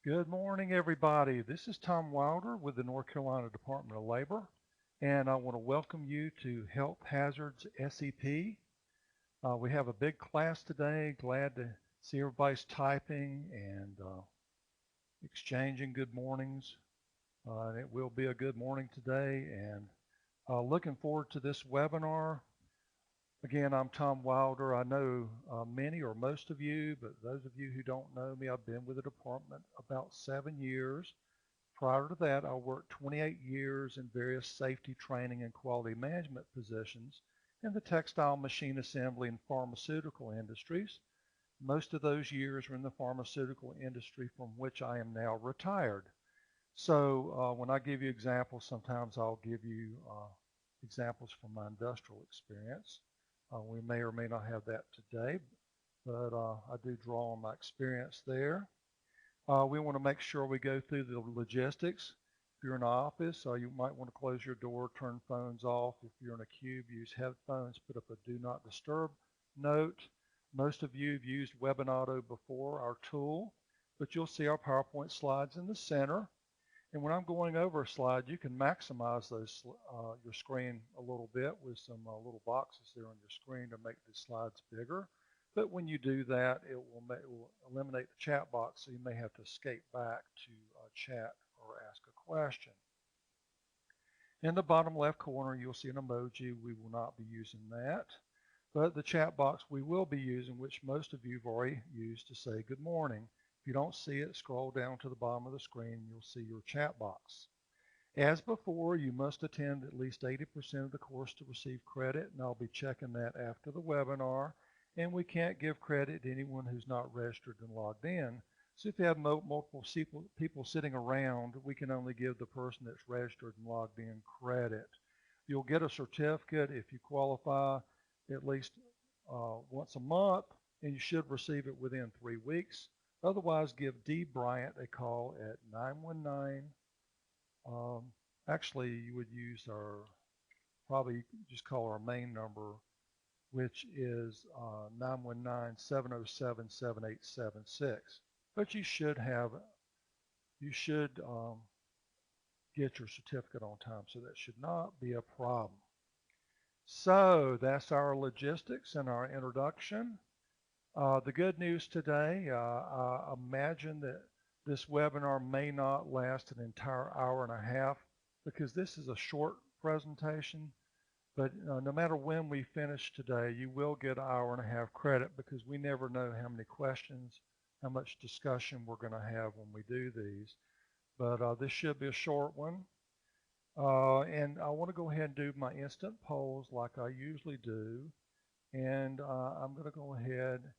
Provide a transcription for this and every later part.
Good morning, everybody. This is Tom Wilder with the North Carolina Department of Labor, and I want to welcome you to Health Hazards SEP. We have a big class today. Glad to see everybody's typing and exchanging good mornings. It will be a good morning today, and looking forward to this webinar. Again, I'm Tom Wilder. I know many or most of you, but those of you who don't know me, I've been with the department about 7 years. Prior to that, I worked 28 years in various safety training and quality management positions in the textile, machine assembly, and pharmaceutical industries. Most of those years were in the pharmaceutical industry from which I am now retired. So when I give you examples, sometimes I'll give you examples from my industrial experience. We may or may not have that today, but I do draw on my experience there. We want to make sure we go through the logistics. If you're in an office, you might want to close your door, turn phones off. If you're in a cube, use headphones, put up a do not disturb note. Most of you have used Webinado before, our tool, but you'll see our PowerPoint slides in the center. And when I'm going over a slide, you can maximize those your screen a little bit with some little boxes there on your screen to make the slides bigger. But when you do that, it will eliminate the chat box, so you may have to escape back to chat or ask a question. In the bottom left corner, you'll see an emoji. We will not be using that. But the chat box we will be using, which most of you have already used to say good morning. If you don't see it, scroll down to the bottom of the screen, you'll see your chat box. As before, you must attend at least 80% of the course to receive credit, and I'll be checking that after the webinar. And we can't give credit to anyone who's not registered and logged in. So if you have multiple people sitting around, we can only give the person that's registered and logged in credit. You'll get a certificate if you qualify at least once a month, and you should receive it within 3 weeks. Otherwise, give Dee Bryant a call at 919. Actually, you would use probably just call our main number, which is 919-707-7876. But you should get your certificate on time, so that should not be a problem. So that's our logistics and our introduction. The good news today, I imagine that this webinar may not last an entire hour and a half because this is a short presentation, but no matter when we finish today, you will get an hour and a half credit because we never know how many questions, how much discussion we're going to have when we do these. But this should be a short one. And I want to go ahead and do my instant polls like I usually do. And I'm going to go ahead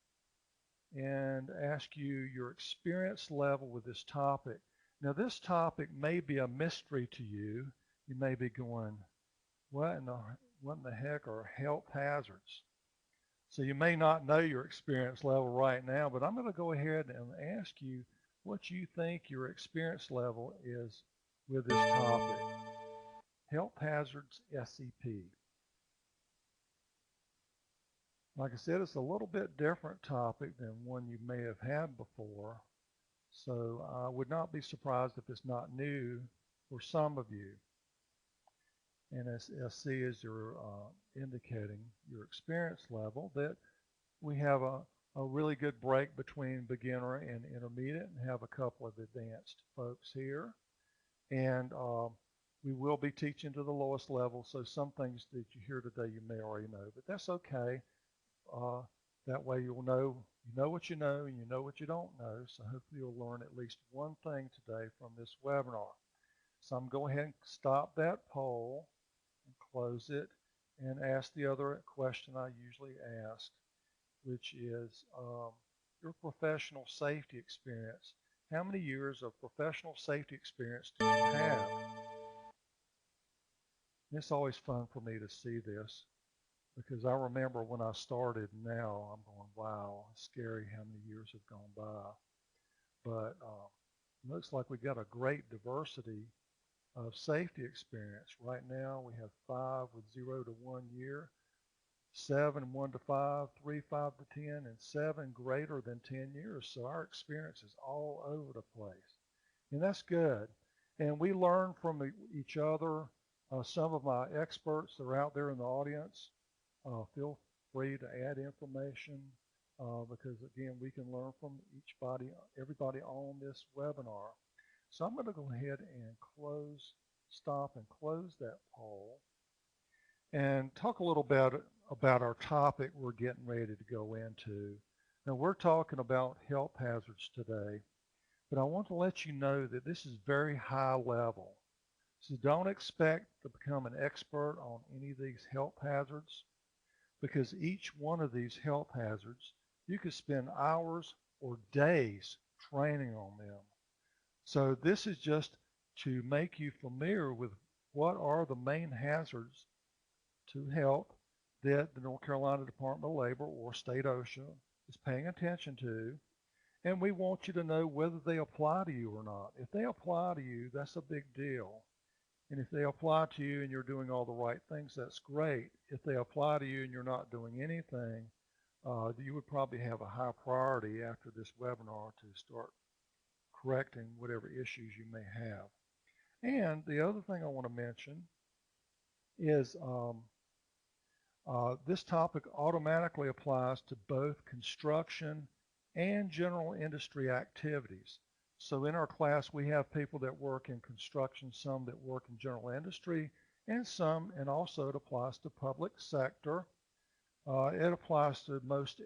and ask you your experience level with this topic. Now, this topic may be a mystery to you. You may be going, what in the heck are health hazards? So you may not know your experience level right now, but I'm going to go ahead and ask you what you think your experience level is with this topic. Health Hazards SEP. Like I said, it's a little bit different topic than one you may have had before, so I would not be surprised if it's not new for some of you. And as SC is your indicating your experience level, that we have a really good break between beginner and intermediate, and have a couple of advanced folks here. And we will be teaching to the lowest level, so some things that you hear today you may already know, but that's okay. That way you'll know, what you know and you know what you don't know. So hopefully you'll learn at least one thing today from this webinar. So I'm going to go ahead and stop that poll and close it and ask the other question I usually ask, which is your professional safety experience. How many years of professional safety experience do you have? It's always fun for me to see this, because I remember when I started, now I'm going, wow, it's scary how many years have gone by. But looks like we got a great diversity of safety experience. Right now we have 5 with 0 to 1 year, 7, 1 to 5, 3, 5 to 10, and 7 greater than 10 years. So our experience is all over the place. And that's good. And we learn from each other. Some of my experts that are out there in the audience, feel free to add information because, again, we can learn from everybody on this webinar. So I'm going to go ahead and stop and close that poll and talk a little bit about our topic we're getting ready to go into. Now, we're talking about health hazards today, but I want to let you know that this is very high level. So don't expect to become an expert on any of these health hazards, because each one of these health hazards, you could spend hours or days training on them. So this is just to make you familiar with what are the main hazards to health that the North Carolina Department of Labor or State OSHA is paying attention to. And we want you to know whether they apply to you or not. If they apply to you, that's a big deal. And if they apply to you and you're doing all the right things, that's great. If they apply to you and you're not doing anything, you would probably have a high priority after this webinar to start correcting whatever issues you may have. And the other thing I want to mention is this topic automatically applies to both construction and general industry activities. So in our class, we have people that work in construction, some that work in general industry, and also it applies to public sector. It applies to most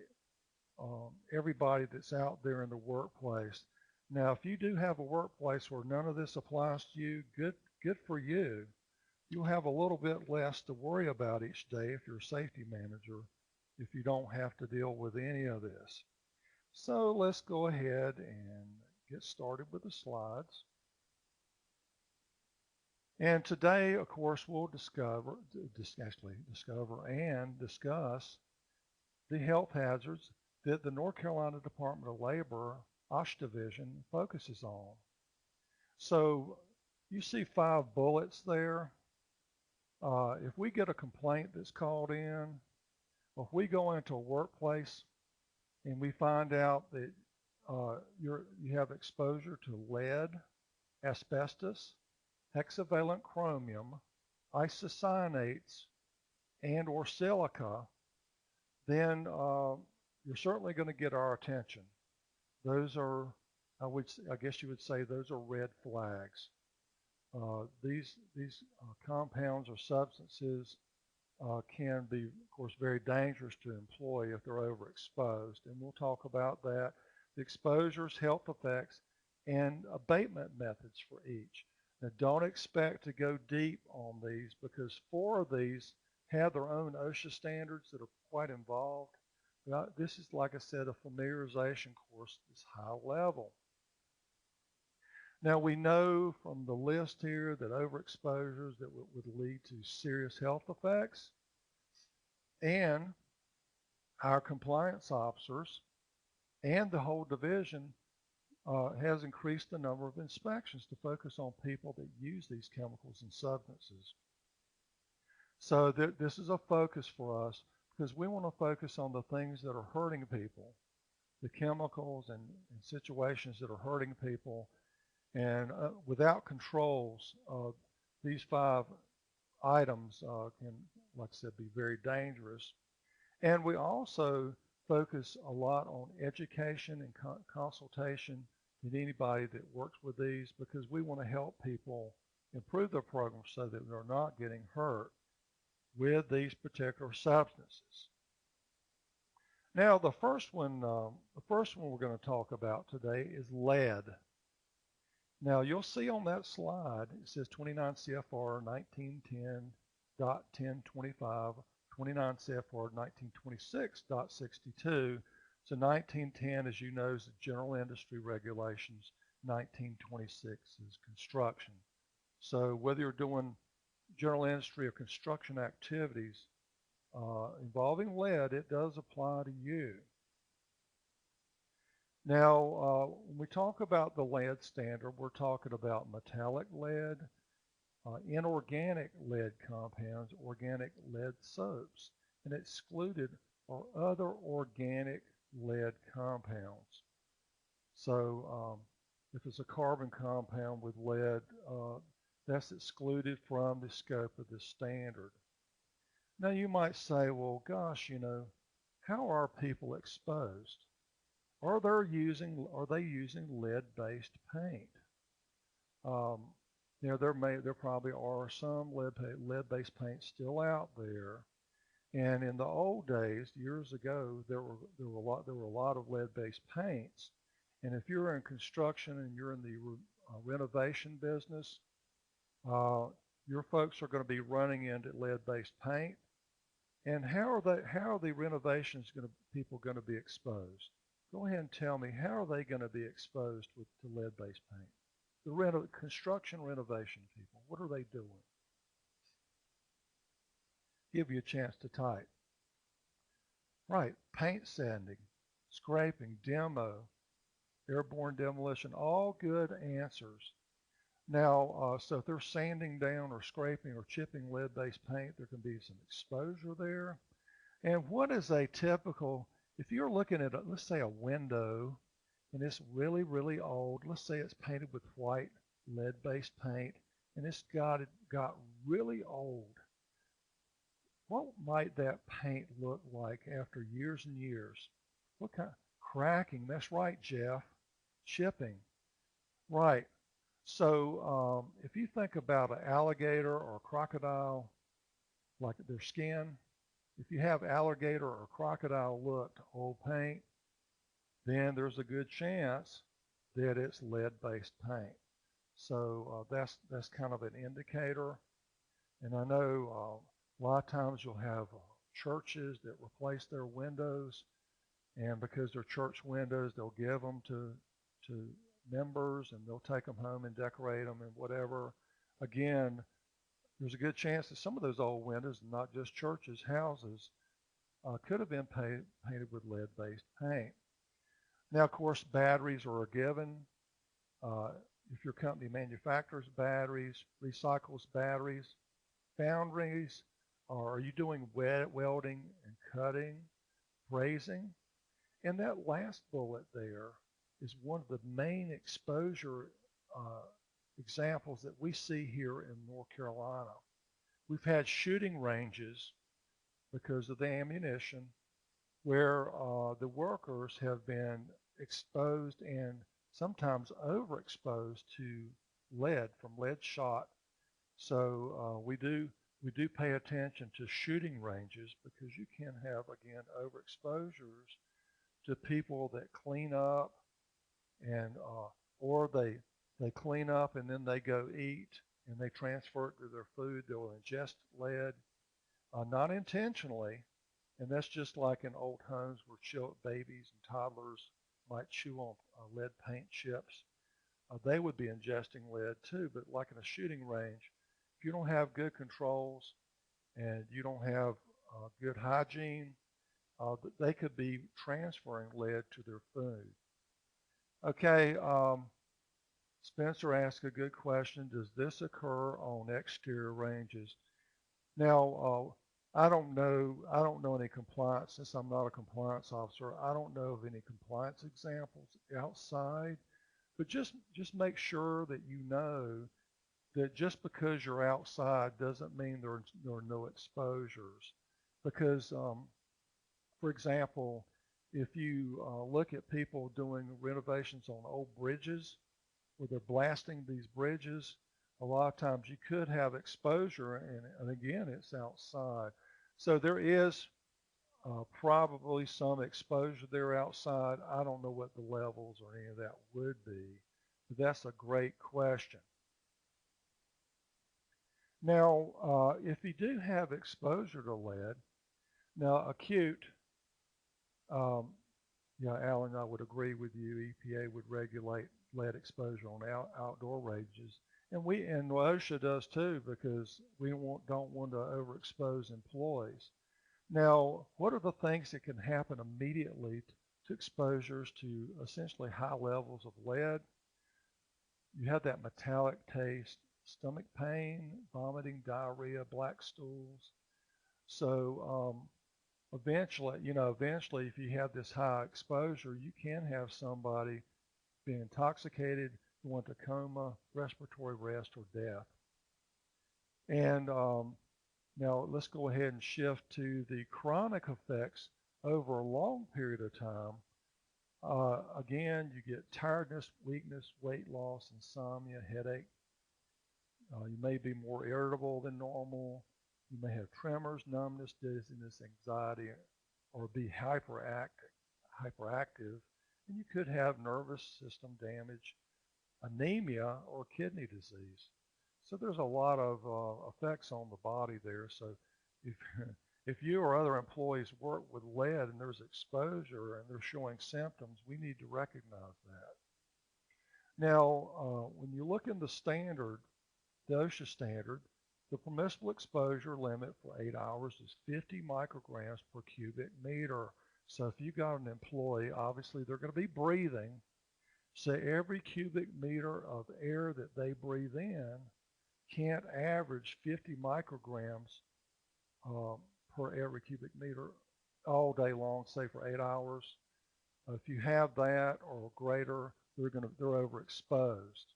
everybody that's out there in the workplace. Now, if you do have a workplace where none of this applies to you, good for you. You'll have a little bit less to worry about each day if you're a safety manager, if you don't have to deal with any of this. So let's go ahead and get started with the slides. And today, of course, we'll discover and discuss the health hazards that the North Carolina Department of Labor OSH Division focuses on. So you see 5 bullets there. If we get a complaint that's called in, or if we go into a workplace and we find out that you have exposure to lead, asbestos, hexavalent chromium, isocyanates, and or silica, then you're certainly going to get our attention. Those are, I guess you would say, those are red flags. These compounds or substances can be, of course, very dangerous to employ if they're overexposed. And we'll talk about that, the exposures, health effects, and abatement methods for each. Now, don't expect to go deep on these because 4 of these have their own OSHA standards that are quite involved. This is, like I said, a familiarization course that's high level. Now, we know from the list here that overexposures that would lead to serious health effects, and our compliance officers and the whole division has increased the number of inspections to focus on people that use these chemicals and substances. So this is a focus for us because we want to focus on the things that are hurting people, the chemicals and situations that are hurting people. And without controls, these 5 items can, like I said, be very dangerous. And we also focus a lot on education and consultation with anybody that works with these because we want to help people improve their programs so that they're not getting hurt with these particular substances. Now, the first one we're going to talk about today is lead. Now, you'll see on that slide, it says 29 CFR 1910.1025, 29 CFR 1926.62. So 1910, as you know, is the general industry regulations. 1926 is construction. So whether you're doing general industry or construction activities involving lead, it does apply to you. Now, when we talk about the lead standard, we're talking about metallic lead, inorganic lead compounds, organic lead soaps. and excluded are other organic lead compounds. So if it's a carbon compound with lead, that's excluded from the scope of the standard. Now you might say, well, gosh, how are people exposed? Are they using lead-based paint? There probably are some lead-based paint still out there. And in the old days, years ago, there were a lot of lead-based paints. And if you're in construction and you're in the renovation business, your folks are going to be running into lead-based paint. And how are the people going to be exposed? Go ahead and tell me, how are they going to be exposed to lead-based paint? The construction renovation people, what are they doing? Give you a chance to type. Right, paint sanding, scraping, demo, airborne demolition, all good answers. Now, so if they're sanding down or scraping or chipping lead-based paint, there can be some exposure there. And what is a typical, if you're looking at, let's say, a window, and it's really, really old, let's say it's painted with white lead-based paint, and it's got really old, what might that paint look like after years and years? What kind? Cracking, that's right, Jeff. Chipping, right. So if you think about an alligator or a crocodile, like their skin, if you have alligator or crocodile look to old paint, then there's a good chance that it's lead-based paint. So that's kind of an indicator. And I know a lot of times you'll have churches that replace their windows, and because they're church windows, they'll give them to members, and they'll take them home and decorate them and whatever. Again, there's a good chance that some of those old windows, not just churches, houses, could have been painted with lead-based paint. Now, of course, batteries are a given. If your company manufactures batteries, recycles batteries, foundries, are you doing welding and cutting, brazing? And that last bullet there is one of the main exposure examples that we see here in North Carolina. We've had shooting ranges because of the ammunition where the workers have been exposed and sometimes overexposed to lead from lead shot. So we do pay attention to shooting ranges because you can have, again, overexposures to people that clean up and or they clean up and then they go eat and they transfer it to their food. They'll ingest lead, not intentionally, and that's just like in old homes where babies and toddlers might chew on lead paint chips. They would be ingesting lead too, but like in a shooting range, if you don't have good controls and you don't have good hygiene, they could be transferring lead to their food. Okay, Spencer asked a good question. Does this occur on exterior ranges? Now, I don't know any compliance, since I'm not a compliance officer. I don't know of any compliance examples outside, but just make sure that you know that just because you're outside doesn't mean there are no exposures. Because, for example, if you look at people doing renovations on old bridges where they're blasting these bridges, a lot of times you could have exposure, and again, it's outside. So there is probably some exposure there outside. I don't know what the levels or any of that would be, but that's a great question. Now, if you do have exposure to lead, now acute, yeah, Alan, I would agree with you. EPA would regulate lead exposure on outdoor ranges, and OSHA does too, because we don't want to overexpose employees. Now, what are the things that can happen immediately to exposures to essentially high levels of lead? You have that metallic taste, stomach pain, vomiting, diarrhea, black stools. So eventually, if you have this high exposure, you can have somebody be intoxicated, go into coma, respiratory arrest, or death. And now let's go ahead and shift to the chronic effects over a long period of time. Again, you get tiredness, weakness, weight loss, insomnia, headache. You may be more irritable than normal. You may have tremors, numbness, dizziness, anxiety, or be hyperactive. And you could have nervous system damage, anemia, or kidney disease. So there's a lot of effects on the body there. So if if you or other employees work with lead and there's exposure and they're showing symptoms, we need to recognize that. Now, when you look in the standard, the OSHA standard, the permissible exposure limit for 8 hours is 50 micrograms per cubic meter. So if you got an employee, obviously they're going to be breathing. So every cubic meter of air that they breathe in can't average 50 micrograms per every cubic meter all day long, say for 8 hours. If you have that or greater, they're overexposed.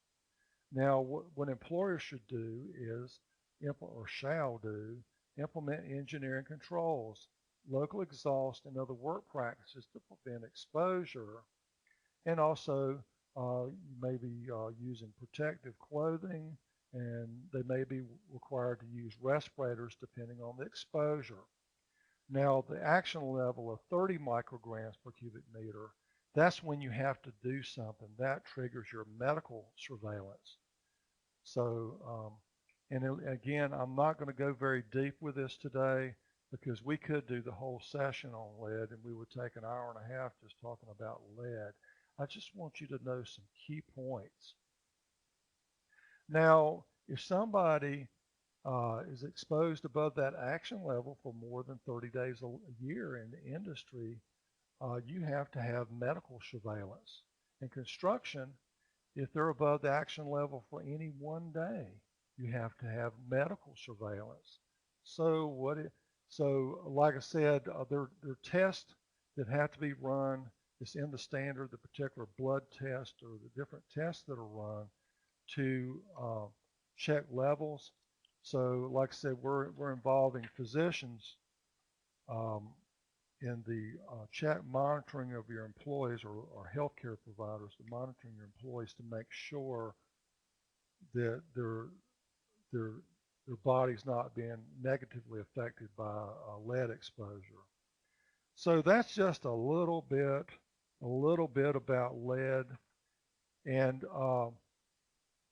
Now, what employers should do is, or shall do, implement engineering controls, local exhaust, and other work practices to prevent exposure. And also, you may be using protective clothing, and they may be required to use respirators depending on the exposure. Now, the action level of 30 micrograms per cubic meter, that's when you have to do something. That triggers your medical surveillance. So, and again, I'm not going to go very deep with this today because we could do the whole session on lead and we would take an hour and a half just talking about lead. I just want you to know some key points. Now, if somebody is exposed above that action level for more than 30 days a year in the industry, you have to have medical surveillance. In construction, if they're above the action level for any one day, you have to have medical surveillance. So like I said, there are tests that have to be run. It's in the standard, the particular blood test or the different tests that are run to check levels. So like I said, we're involving physicians in the monitoring of your employees or healthcare providers, to monitoring your employees to make sure that their body's not being negatively affected by lead exposure. So that's just a little bit about lead. And of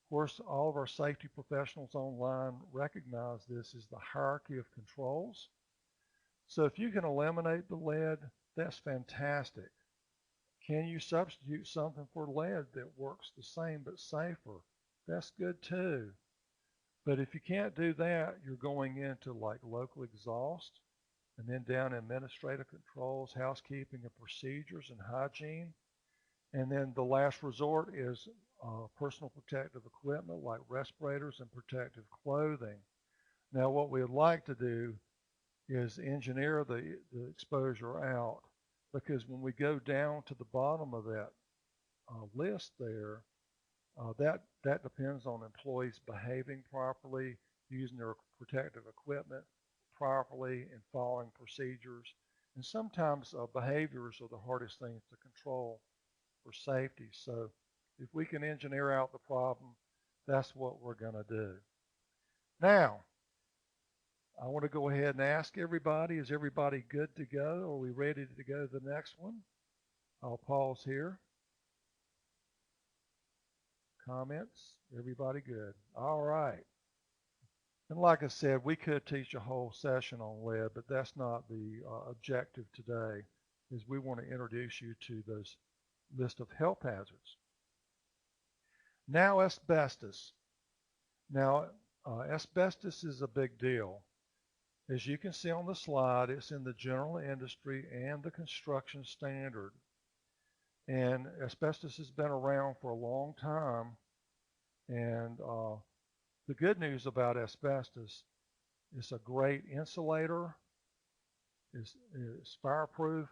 course, all of our safety professionals online recognize this as the hierarchy of controls. So if you can eliminate the lead, that's fantastic. Can you substitute something for lead that works the same but safer? That's good too. But if you can't do that, you're going into like local exhaust and then down administrative controls, housekeeping and procedures and hygiene. And then the last resort is personal protective equipment like respirators and protective clothing. Now what we would like to do is engineer the exposure out, because when we go down to the bottom of that list there, that depends on employees behaving properly, using their protective equipment properly, and following procedures. And sometimes behaviors are the hardest things to control for safety. So if we can engineer out the problem, that's what we're going to do. Now, I want to go ahead and ask everybody, is everybody good to go? Are we ready to go to the next one? I'll pause here. Comments? Everybody good? All right. And like I said, we could teach a whole session on lead, but that's not the objective today, is we want to introduce you to those list of health hazards. Now, asbestos. Now, asbestos is a big deal. As you can see on the slide, it's in the general industry and the construction standard. And asbestos has been around for a long time. And the good news about asbestos, it's a great insulator. It's fireproof.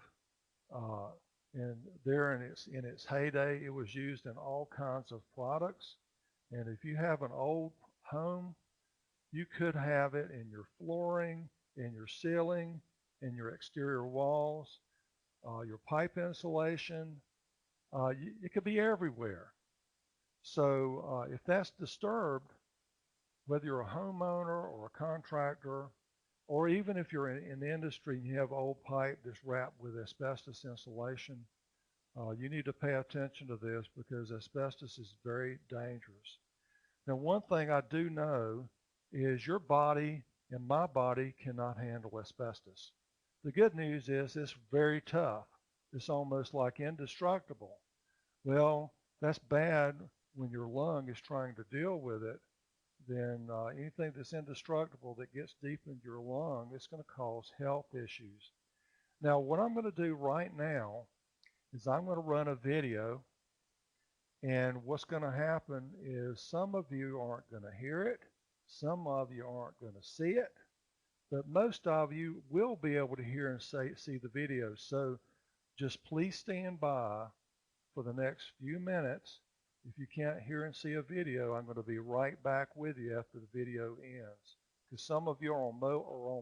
Uh, and there in its heyday, it was used in all kinds of products. And if you have an old home, you could have it in your flooring, in your ceiling, in your exterior walls, your pipe insulation. It could be everywhere. So if that's disturbed, whether you're a homeowner or a contractor, or even if you're in the industry and you have old pipe that's wrapped with asbestos insulation, you need to pay attention to this because asbestos is very dangerous. Now, one thing I do know is your body and my body cannot handle asbestos. The good news is it's very tough. It's almost like indestructible. Well, that's bad when your lung is trying to deal with it. Then anything that's indestructible that gets deep into your lung, it's going to cause health issues. Now, what I'm going to do right now is I'm going to run a video, and what's going to happen is some of you aren't going to hear it, some of you aren't going to see it, but most of you will be able to hear and see the video. So just please stand by for the next few minutes. If you can't hear and see a video, I'm going to be right back with you after the video ends. Because some of you are on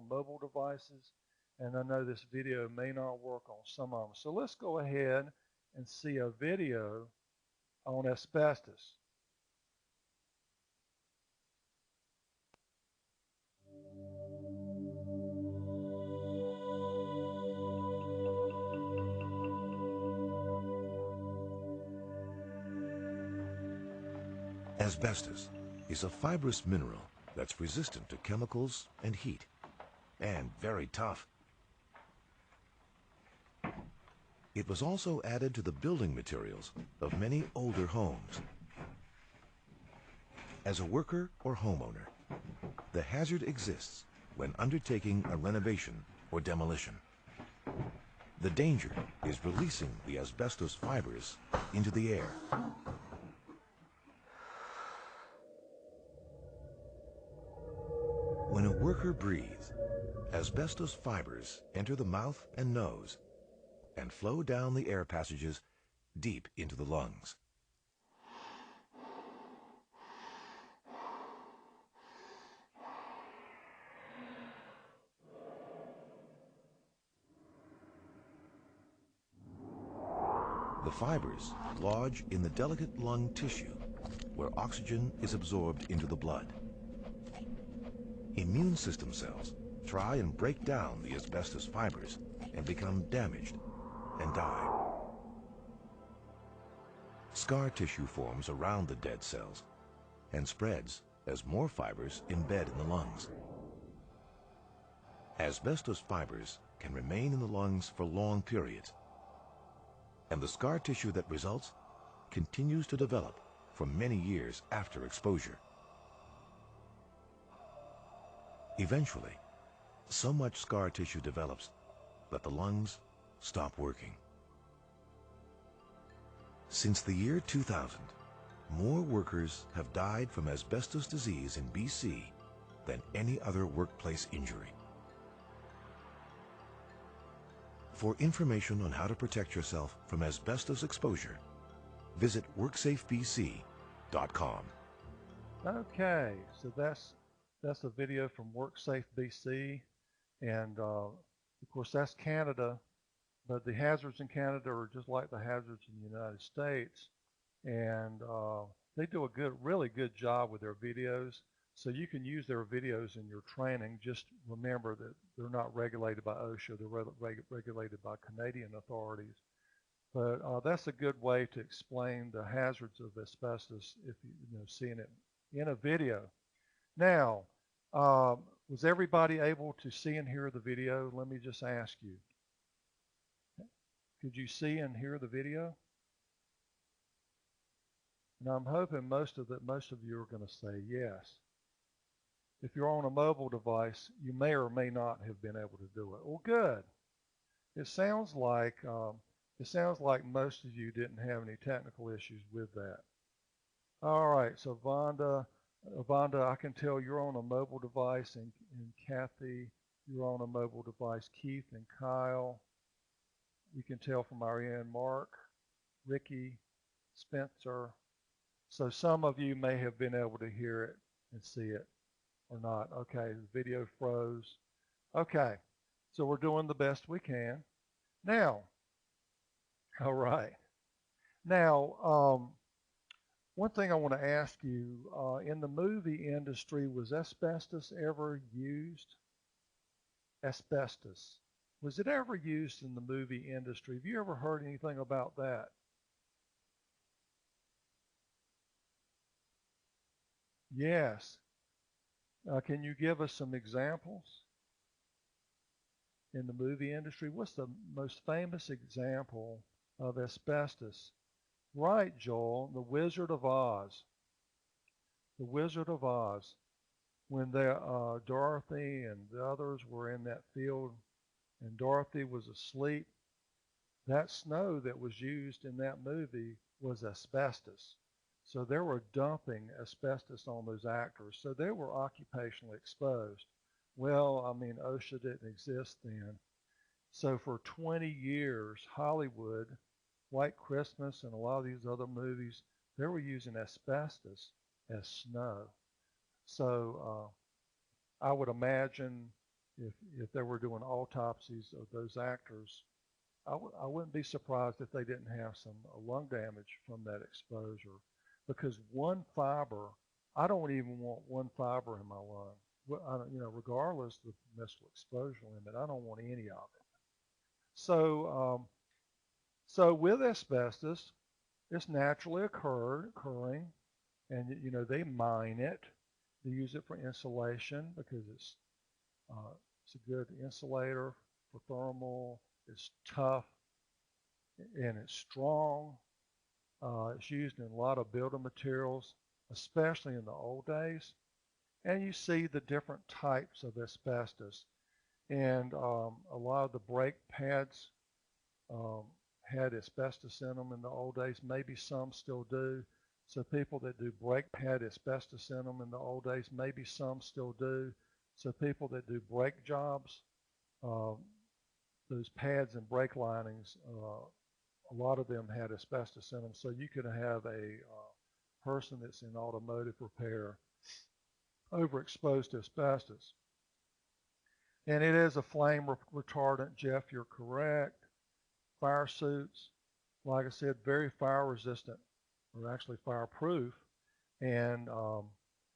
mobile devices, and I know this video may not work on some of them. So let's go ahead and see a video on asbestos. Asbestos is a fibrous mineral that's resistant to chemicals and heat, and very tough. It was also added to the building materials of many older homes. As a worker or homeowner, the hazard exists when undertaking a renovation or demolition. The danger is releasing the asbestos fibers into the air. When a worker breathes, asbestos fibers enter the mouth and nose and flow down the air passages deep into the lungs. The fibers lodge in the delicate lung tissue where oxygen is absorbed into the blood. Immune system cells try and break down the asbestos fibers and become damaged and die. Scar tissue forms around the dead cells and spreads as more fibers embed in the lungs. Asbestos fibers can remain in the lungs for long periods, and the scar tissue that results continues to develop for many years after exposure. Eventually, so much scar tissue develops that the lungs stop working. Since the year 2000, more workers have died from asbestos disease in BC than any other workplace injury. For information on how to protect yourself from asbestos exposure, visit WorksafeBC.com. Okay, so that's a video from WorkSafe BC, and of course that's Canada, but the hazards in Canada are just like the hazards in the United States, and they do a really good job with their videos. So you can use their videos in your training. Just remember that they're not regulated by OSHA, they're regulated by Canadian authorities. But that's a good way to explain the hazards of asbestos if you know seeing it in a video. Now, was everybody able to see and hear the video? Let me just ask you. Could you see and hear the video? Now I'm hoping most of you are going to say yes. If you're on a mobile device, you may or may not have been able to do it. Well, good. It sounds like most of you didn't have any technical issues with that. All right, so Vonda, I can tell you're on a mobile device, and Kathy, you're on a mobile device, Keith and Kyle. You can tell from our end, Mark, Ricky, Spencer. So some of you may have been able to hear it and see it or not. Okay, the video froze. Okay, so we're doing the best we can. Now, all right. Now, one thing I want to ask you, in the movie industry, was asbestos ever used? Asbestos. Was it ever used in the movie industry? Have you ever heard anything about that? Yes. Can you give us some examples in the movie industry? What's the most famous example of asbestos? Right, Joel, The Wizard of Oz. The Wizard of Oz. When Dorothy and the others were in that field and Dorothy was asleep, that snow that was used in that movie was asbestos. So they were dumping asbestos on those actors. So they were occupationally exposed. Well, I mean, OSHA didn't exist then. So for 20 years, Hollywood, White Christmas, and a lot of these other movies, they were using asbestos as snow. So I would imagine if they were doing autopsies of those actors, I wouldn't be surprised if they didn't have some lung damage from that exposure, because one fiber, I don't even want one fiber in my lung. Regardless of the permissible exposure limit, I don't want any of it. So with asbestos, it's naturally occurring, and they mine it. They use it for insulation because it's a good insulator for thermal. It's tough and it's strong. It's used in a lot of building materials, especially in the old days. And you see the different types of asbestos. And a lot of the brake pads um, had asbestos in them in the old days. Maybe some still do. So people that do brake pad asbestos in them in the old days, maybe some still do. So people that do brake jobs, uh, those pads and brake linings, a lot of them had asbestos in them. So you could have a person that's in automotive repair overexposed to asbestos. And it is a flame retardant, Jeff, you're correct. Fire suits, like I said, very fire resistant, or actually fireproof. And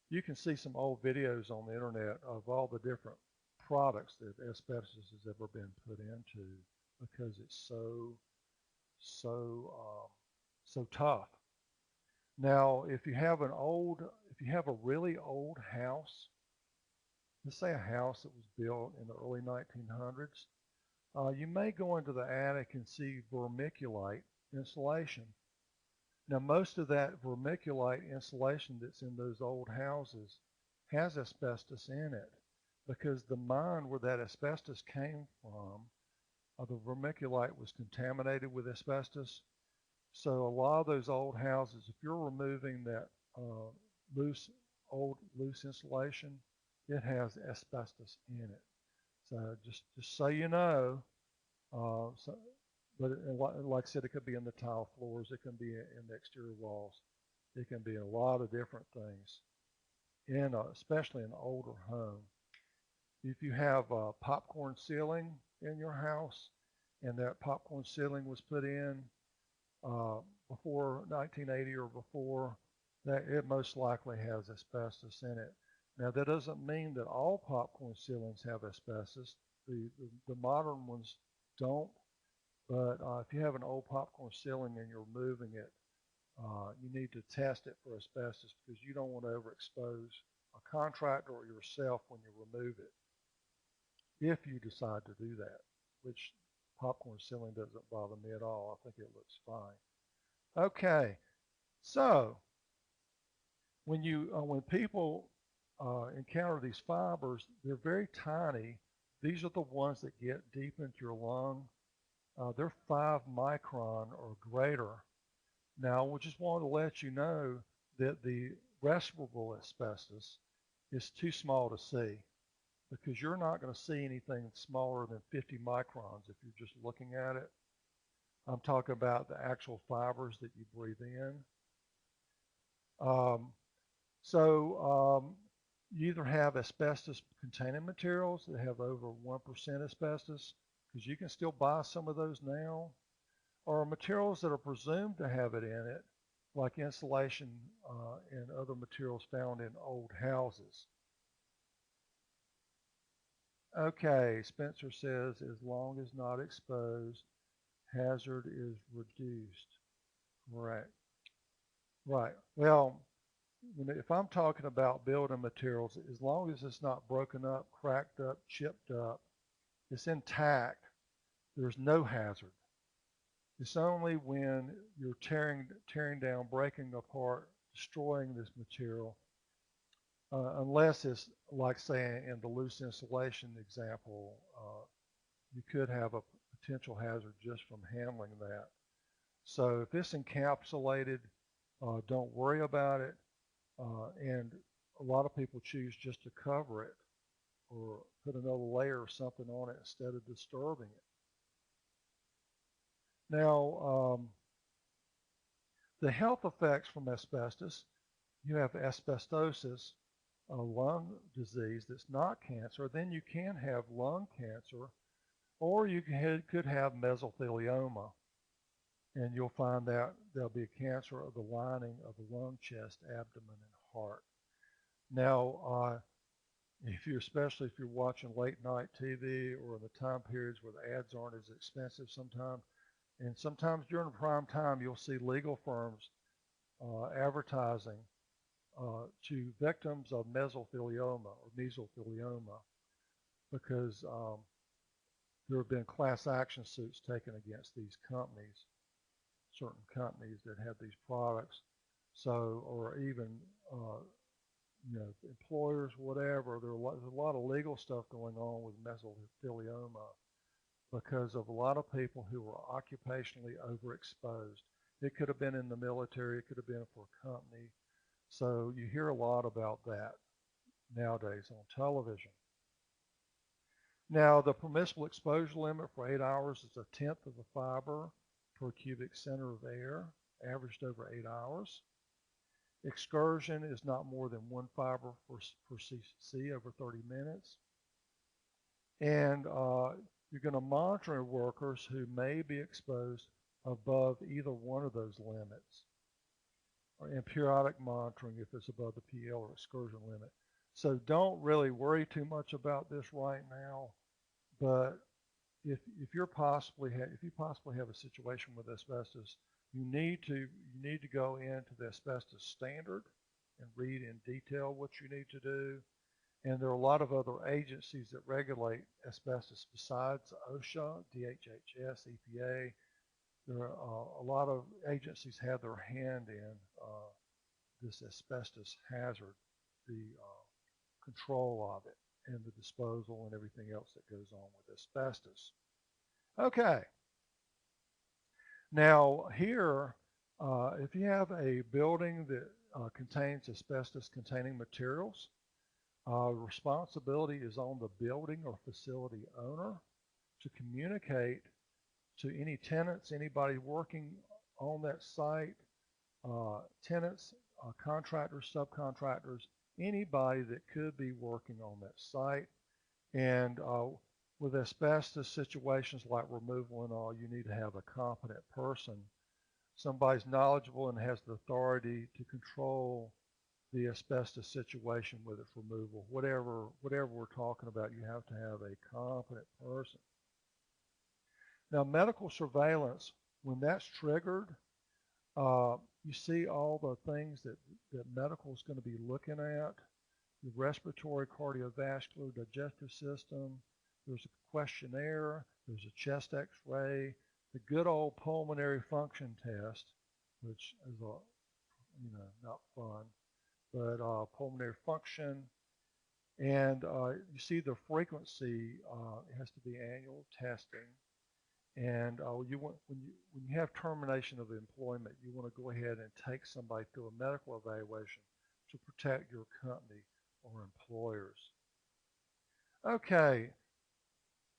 you can see some old videos on the internet of all the different products that asbestos has ever been put into, because it's so tough. Now, if you have a really old house, let's say a house that was built in the early 1900s, you may go into the attic and see vermiculite insulation. Now, most of that vermiculite insulation that's in those old houses has asbestos in it, because the mine where that asbestos came from, the vermiculite was contaminated with asbestos. So a lot of those old houses, if you're removing that loose insulation, it has asbestos in it. So just so you know, but like I said, it could be in the tile floors, it can be in the exterior walls, it can be in a lot of different things, especially in an older home. If you have a popcorn ceiling in your house, and that popcorn ceiling was put in before 1980 or before, that it most likely has asbestos in it. Now, that doesn't mean that all popcorn ceilings have asbestos. The modern ones don't, but if you have an old popcorn ceiling and you're moving it, you need to test it for asbestos, because you don't want to overexpose a contractor or yourself when you remove it, if you decide to do that, which popcorn ceiling doesn't bother me at all. I think it looks fine. Okay, so when people encounter these fibers, they're very tiny. These are the ones that get deep into your lung. They're 5 micron or greater. Now, we just wanted to let you know that the respirable asbestos is too small to see. because you're not going to see anything smaller than 50 microns if you're just looking at it. I'm talking about the actual fibers that you breathe in. You either have asbestos-containing materials that have over 1% asbestos, because you can still buy some of those now, or materials that are presumed to have it in it, like insulation and other materials found in old houses. Okay, Spencer says, as long as not exposed, hazard is reduced. Correct. Right. Well, if I'm talking about building materials, as long as it's not broken up, cracked up, chipped up, it's intact, there's no hazard. It's only when you're tearing down, breaking apart, destroying this material, unless it's like saying in the loose insulation example, you could have a potential hazard just from handling that. So if it's encapsulated, don't worry about it. And a lot of people choose just to cover it or put another layer or something on it instead of disturbing it. Now, the health effects from asbestos, you have asbestosis, a lung disease that's not cancer. Then you can have lung cancer, or you could have mesothelioma. And you'll find that there'll be a cancer of the lining of the lung, chest, abdomen, and heart. Now, especially if you're watching late night TV or in the time periods where the ads aren't as expensive sometimes, and sometimes during prime time you'll see legal firms advertising to victims of mesothelioma or mesothelioma, because there have been class action suits taken against these companies, certain companies that have these products. So, or even employers, whatever. There's a lot of legal stuff going on with mesothelioma because of a lot of people who were occupationally overexposed. It could have been in the military, it could have been for a company. So you hear a lot about that nowadays on television. Now, the permissible exposure limit for 8 hours is 1/10 of a fiber per cubic center of air, averaged over 8 hours. Excursion is not more than 1 fiber per cc over 30 minutes. And you're going to monitor workers who may be exposed above either one of those limits, and periodic monitoring if it's above the PL or excursion limit. So don't really worry too much about this right now, but if you possibly have a situation with asbestos, you need to go into the asbestos standard and read in detail what you need to do. And there are a lot of other agencies that regulate asbestos besides OSHA, DHHS, EPA. There are a lot of agencies have their hand in this asbestos hazard, the control of it, and the disposal and everything else that goes on with asbestos. Okay. Now here, if you have a building that contains asbestos-containing materials, responsibility is on the building or facility owner to communicate to any tenants, anybody working on that site, tenants, contractors, subcontractors, anybody that could be working on that site. And with asbestos situations like removal and all, you need to have a competent person. Somebody's knowledgeable and has the authority to control the asbestos situation with its removal. Whatever we're talking about, you have to have a competent person. Now, medical surveillance, when that's triggered, you see all the things that medical is going to be looking at: the respiratory, cardiovascular, digestive system. There's a questionnaire. There's a chest X-ray. The good old pulmonary function test, which is not fun, but pulmonary function. And you see the frequency. It has to be annual testing. And when you have termination of employment, you want to go ahead and take somebody through a medical evaluation to protect your company or employers. Okay,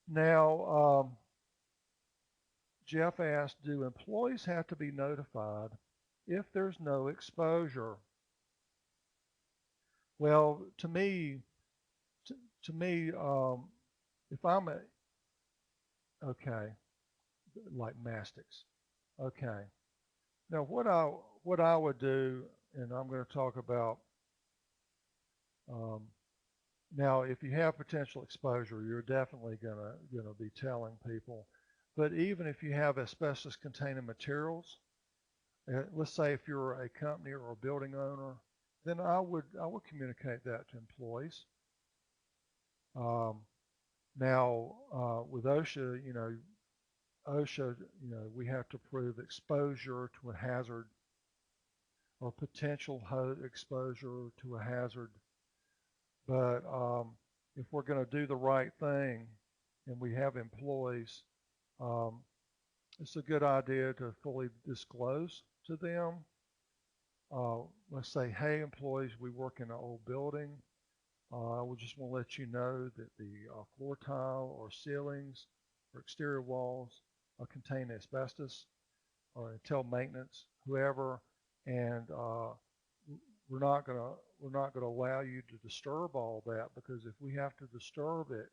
now Jeff asked, do employees have to be notified if there's no exposure? Well, to me, if I'm a, okay, like mastics, okay. Now what I would do, and I'm going to talk about um, now. If you have potential exposure, you're definitely gonna be telling people. But even if you have asbestos-containing materials, let's say if you're a company or a building owner, then I would communicate that to employees. Um, Now with OSHA, we have to prove exposure to a hazard or potential exposure to a hazard. But if we're going to do the right thing and we have employees, um, it's a good idea to fully disclose to them. Let's say, hey, employees, we work in an old building. We just want to let you know that the floor tile or ceilings or exterior walls contain asbestos, or tell maintenance, whoever, and we're not gonna allow you to disturb all that, because if we have to disturb it,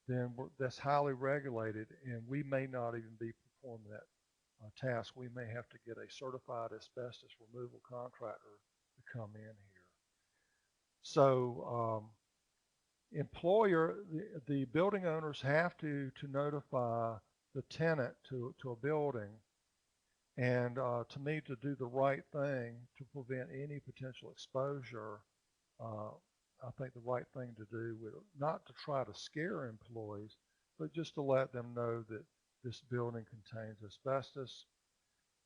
then that's highly regulated, and we may not even be performing that task. We may have to get a certified asbestos removal contractor to come in here. So the building owners have to notify the tenant to a building, and to me, to do the right thing to prevent any potential exposure, uh, I think the right thing to do would not to try to scare employees, but just to let them know that this building contains asbestos.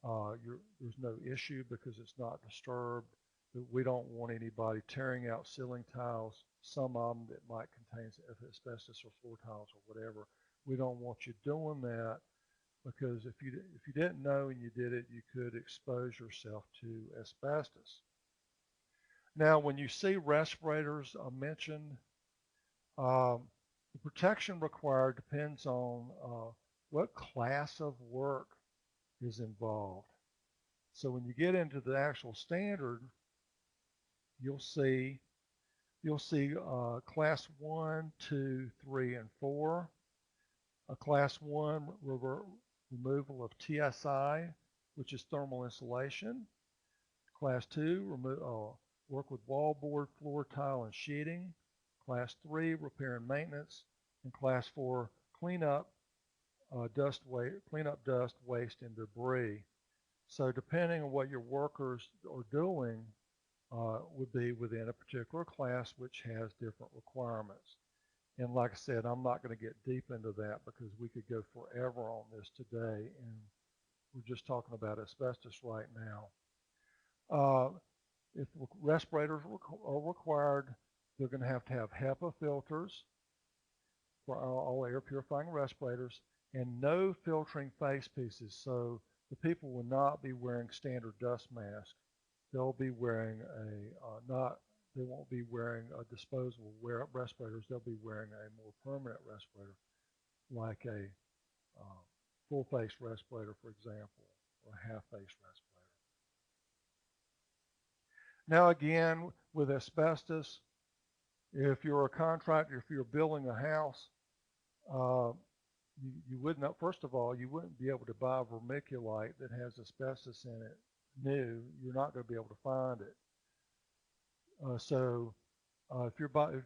There's no issue because it's not disturbed. But we don't want anybody tearing out ceiling tiles, some of them that might contain asbestos, or floor tiles or whatever. We don't want you doing that, because if you didn't know and you did it, you could expose yourself to asbestos. Now, when you see respirators mentioned, the protection required depends on what class of work is involved. So when you get into the actual standard, you'll see class 1, 2, 3, and 4. A class 1 removal of TSI, which is thermal insulation. Class 2, work with wallboard, floor tile, and sheeting. Class 3, repair and maintenance. And Class 4, cleanup dust, waste, and debris. So depending on what your workers are doing, would be within a particular class, which has different requirements. And like I said, I'm not going to get deep into that because we could go forever on this today, and we're just talking about asbestos right now. If respirators are required, they're going to have HEPA filters for all air purifying respirators, and no filtering face pieces. So the people will not be wearing standard dust masks. They'll be wearing they won't be wearing a disposable respirators. They'll be wearing a more permanent respirator, like a full face respirator, for example, or a half face respirator. Now again, with asbestos, if you're a contractor, if you're building a house, you wouldn't, first of all, you wouldn't be able to buy vermiculite that has asbestos in it new. You're not going to be able to find it. If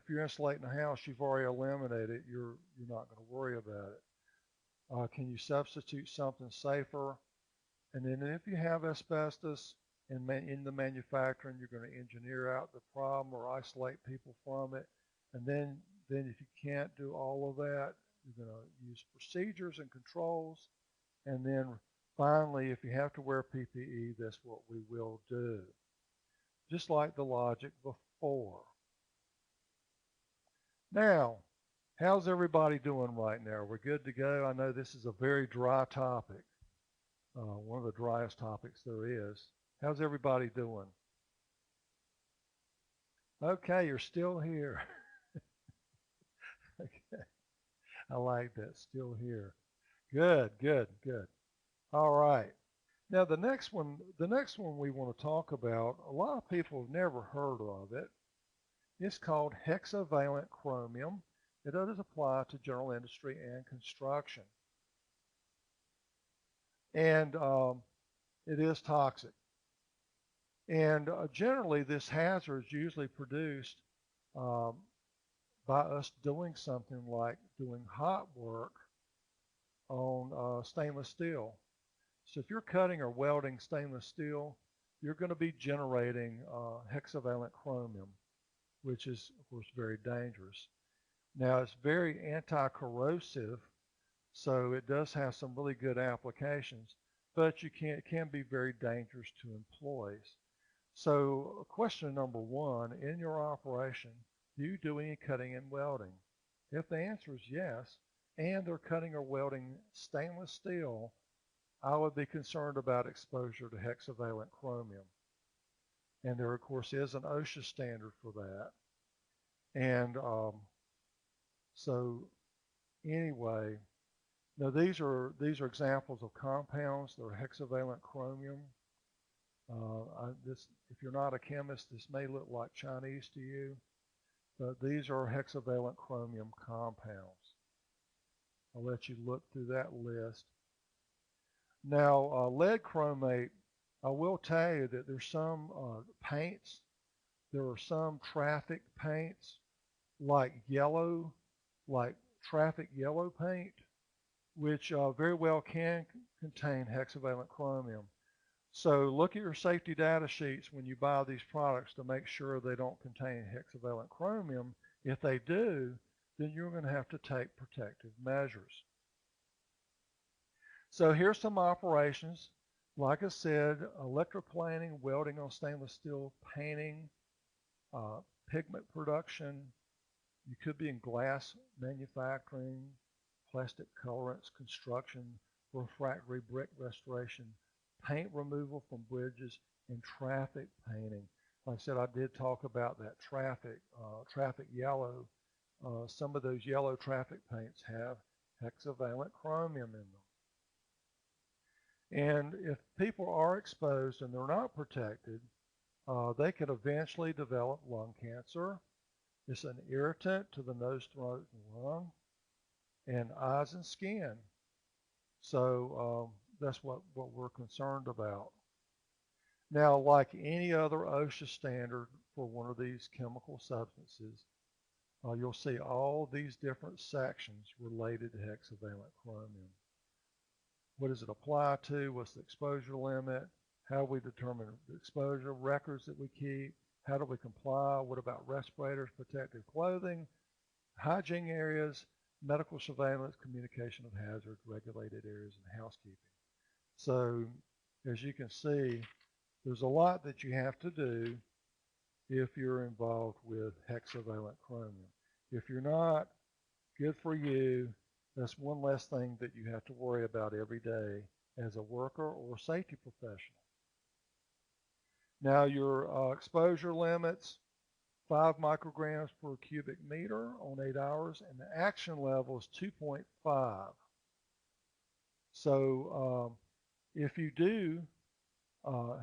you're insulating a house, you've already eliminated it. You're not going to worry about it. Can you substitute something safer? And then if you have asbestos in the manufacturing, you're going to engineer out the problem or isolate people from it. And then if you can't do all of that, you're going to use procedures and controls. And then finally, if you have to wear PPE, that's what we will do. Just like the logic before. Now, how's everybody doing right now? We're good to go? I know this is a very dry topic, one of the driest topics there is. How's everybody doing? Okay, you're still here. Okay. I like that. Still here. Good, good, good. All right. Now the next one we want to talk about, a lot of people have never heard of it. It's called hexavalent chromium. It does apply to general industry and construction. And it is toxic. And generally, this hazard is usually produced um, by us doing something like doing hot work on stainless steel. So if you're cutting or welding stainless steel, you're going to be generating hexavalent chromium, which is, of course, very dangerous. Now, it's very anti-corrosive, so it does have some really good applications, but it can be very dangerous to employees. So question number one, in your operation, do you do any cutting and welding? If the answer is yes, and they're cutting or welding stainless steel, I would be concerned about exposure to hexavalent chromium. And there, of course, is an OSHA standard for that. And so anyway, now these are examples of compounds that are hexavalent chromium. If you're not a chemist, this may look like Chinese to you, but these are hexavalent chromium compounds. I'll let you look through that list. Now, lead chromate, I will tell you that there's some paints. There are some traffic paints like traffic yellow paint, which very well can contain hexavalent chromium. So look at your safety data sheets when you buy these products to make sure they don't contain hexavalent chromium. If they do, then you're going to have to take protective measures. So here's some operations. Like I said, electroplaning, welding on stainless steel, painting, pigment production. You could be in glass manufacturing, plastic colorants, construction, refractory brick restoration, paint removal from bridges, and traffic painting. Like I said, I did talk about that traffic yellow. Some of those yellow traffic paints have hexavalent chromium in them. And if people are exposed and they're not protected, they could eventually develop lung cancer. It's an irritant to the nose, throat, and lung, and eyes and skin. So that's what we're concerned about. Now, like any other OSHA standard for one of these chemical substances, you'll see all these different sections related to hexavalent chromium. What does it apply to? What's the exposure limit? How do we determine the exposure? Records that we keep? How do we comply? What about respirators, protective clothing, hygiene areas, medical surveillance, communication of hazards, regulated areas, and housekeeping? So as you can see, there's a lot that you have to do if you're involved with hexavalent chromium. If you're not, good for you. That's one less thing that you have to worry about every day as a worker or safety professional. Now your exposure limits, 5 micrograms per cubic meter on 8 hours, and the action level is 2.5. So if you do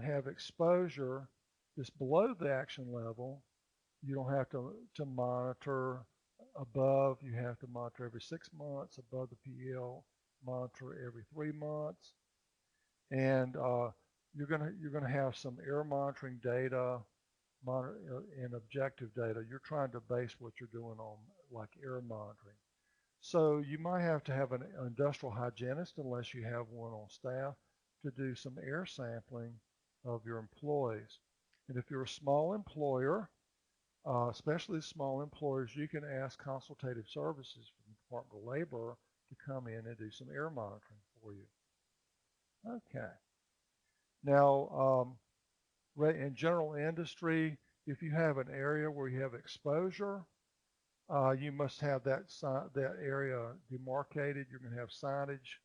have exposure that's below the action level, you don't have to monitor above. You have to monitor every 6 months. Above the PL, monitor every 3 months. And you're gonna have some air monitoring data and objective data. You're trying to base what you're doing on like air monitoring. So you might have to have an industrial hygienist, unless you have one on staff, to do some air sampling of your employees. And if you're a small employer, especially small employers, you can ask consultative services from the Department of Labor to come in and do some air monitoring for you. Okay. Now, in general industry, if you have an area where you have exposure, you must have that area demarcated. You're going to have signage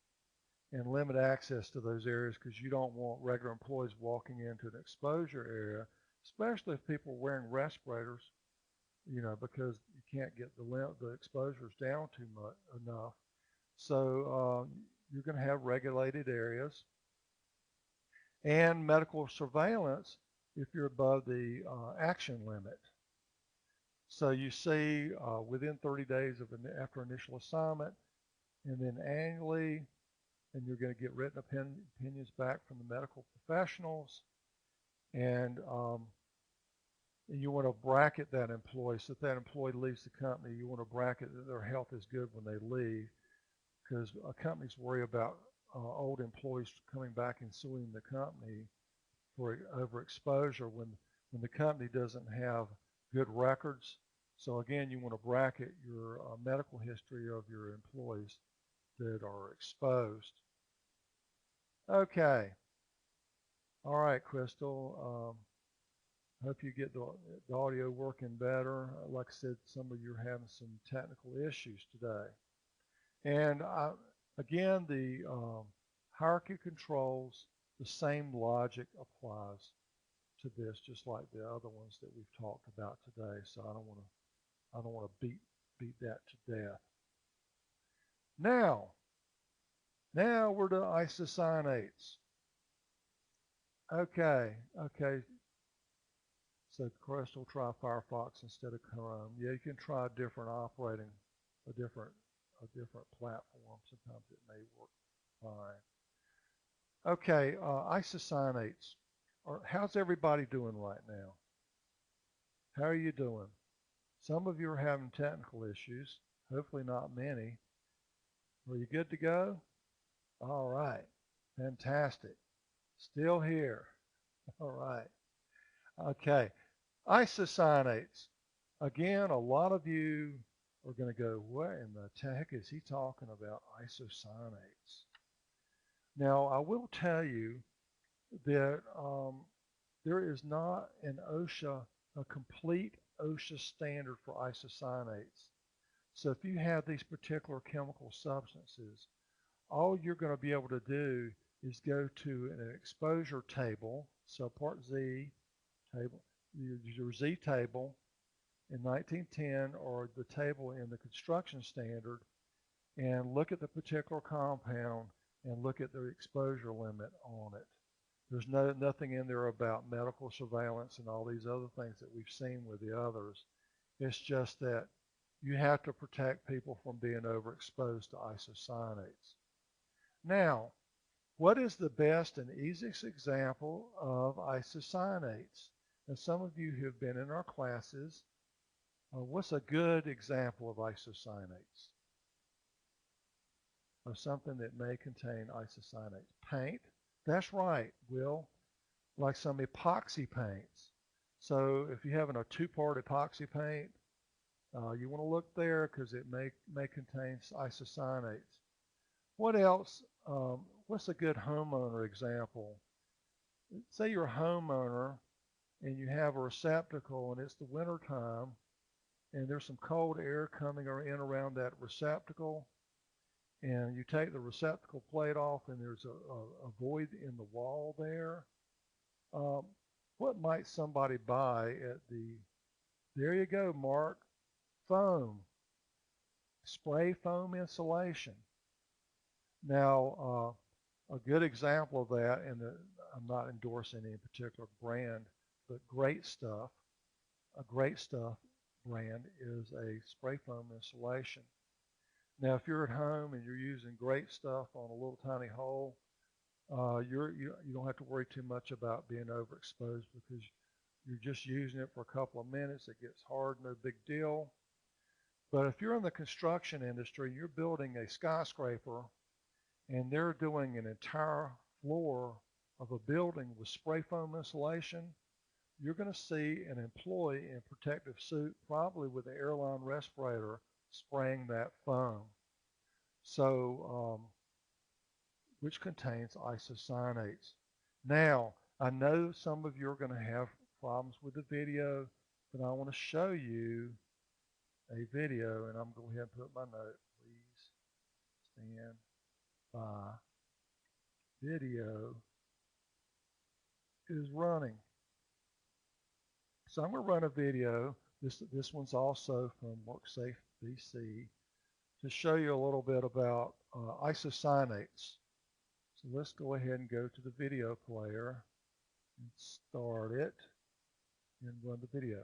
and limit access to those areas, because you don't want regular employees walking into an exposure area, especially if people are wearing respirators. because you can't get the exposures down too much enough. So you're going to have regulated areas and medical surveillance if you're above the action limit. So you see within 30 days after initial assignment, and then annually, and you're going to get written opinions back from the medical professionals, and you want to bracket that employee. So if that employee leaves the company, you want to bracket that their health is good when they leave, because companies worry about old employees coming back and suing the company for overexposure when the company doesn't have good records. So again, you want to bracket your medical history of your employees that are exposed. Okay. All right, Crystal. Hope you get the audio working better. Like I said, some of you are having some technical issues today. And again, the hierarchy controls, the same logic applies to this, just like the other ones that we've talked about today. So I don't want to beat that to death. Now we're to isocyanates. Okay. So Crystal, try Firefox instead of Chrome. Yeah, you can try a different platform. Sometimes it may work fine. Okay, isocyanates. How's everybody doing right now? How are you doing? Some of you are having technical issues. Hopefully not many. Are you good to go? All right. Fantastic. Still here. All right. Okay. Isocyanates. Again, a lot of you are going to go, what in the heck is he talking about, isocyanates? Now, I will tell you that there is not a complete OSHA standard for isocyanates. So if you have these particular chemical substances, all you're going to be able to do is go to an exposure table, so Part Z table, your Z table in 1910 or the table in the construction standard, and look at the particular compound and look at the exposure limit on it. There's nothing in there about medical surveillance and all these other things that we've seen with the others. It's just that you have to protect people from being overexposed to isocyanates. Now, what is the best and easiest example of isocyanates? And some of you who have been in our classes, what's a good example of isocyanates? Of something that may contain isocyanates? Paint? That's right, Will. Like some epoxy paints. So if you're having a two-part epoxy paint, you want to look there because it may contain isocyanates. What else? What's a good homeowner example? Say you're a homeowner and you have a receptacle and it's the winter time and there's some cold air coming in around that receptacle, and you take the receptacle plate off and there's a void in the wall there. What might somebody buy at there you go, Mark, foam, spray foam insulation. Now, a good example of that, and I'm not endorsing any particular brand, but Great Stuff, a Great Stuff brand is a spray foam insulation. Now, if you're at home and you're using Great Stuff on a little tiny hole, you don't have to worry too much about being overexposed because you're just using it for a couple of minutes. It gets hard, no big deal. But if you're in the construction industry, you're building a skyscraper and they're doing an entire floor of a building with spray foam insulation, you're going to see an employee in a protective suit, probably with an airline respirator, spraying that foam. So, which contains isocyanates. Now, I know some of you are going to have problems with the video, but I want to show you a video, and I'm going to go ahead and put my note. Please stand by. Video is running. So I'm going to run a video This one's also from WorkSafe BC to show you a little bit about isocyanates. So let's go ahead and go to the video player and start it and run the video.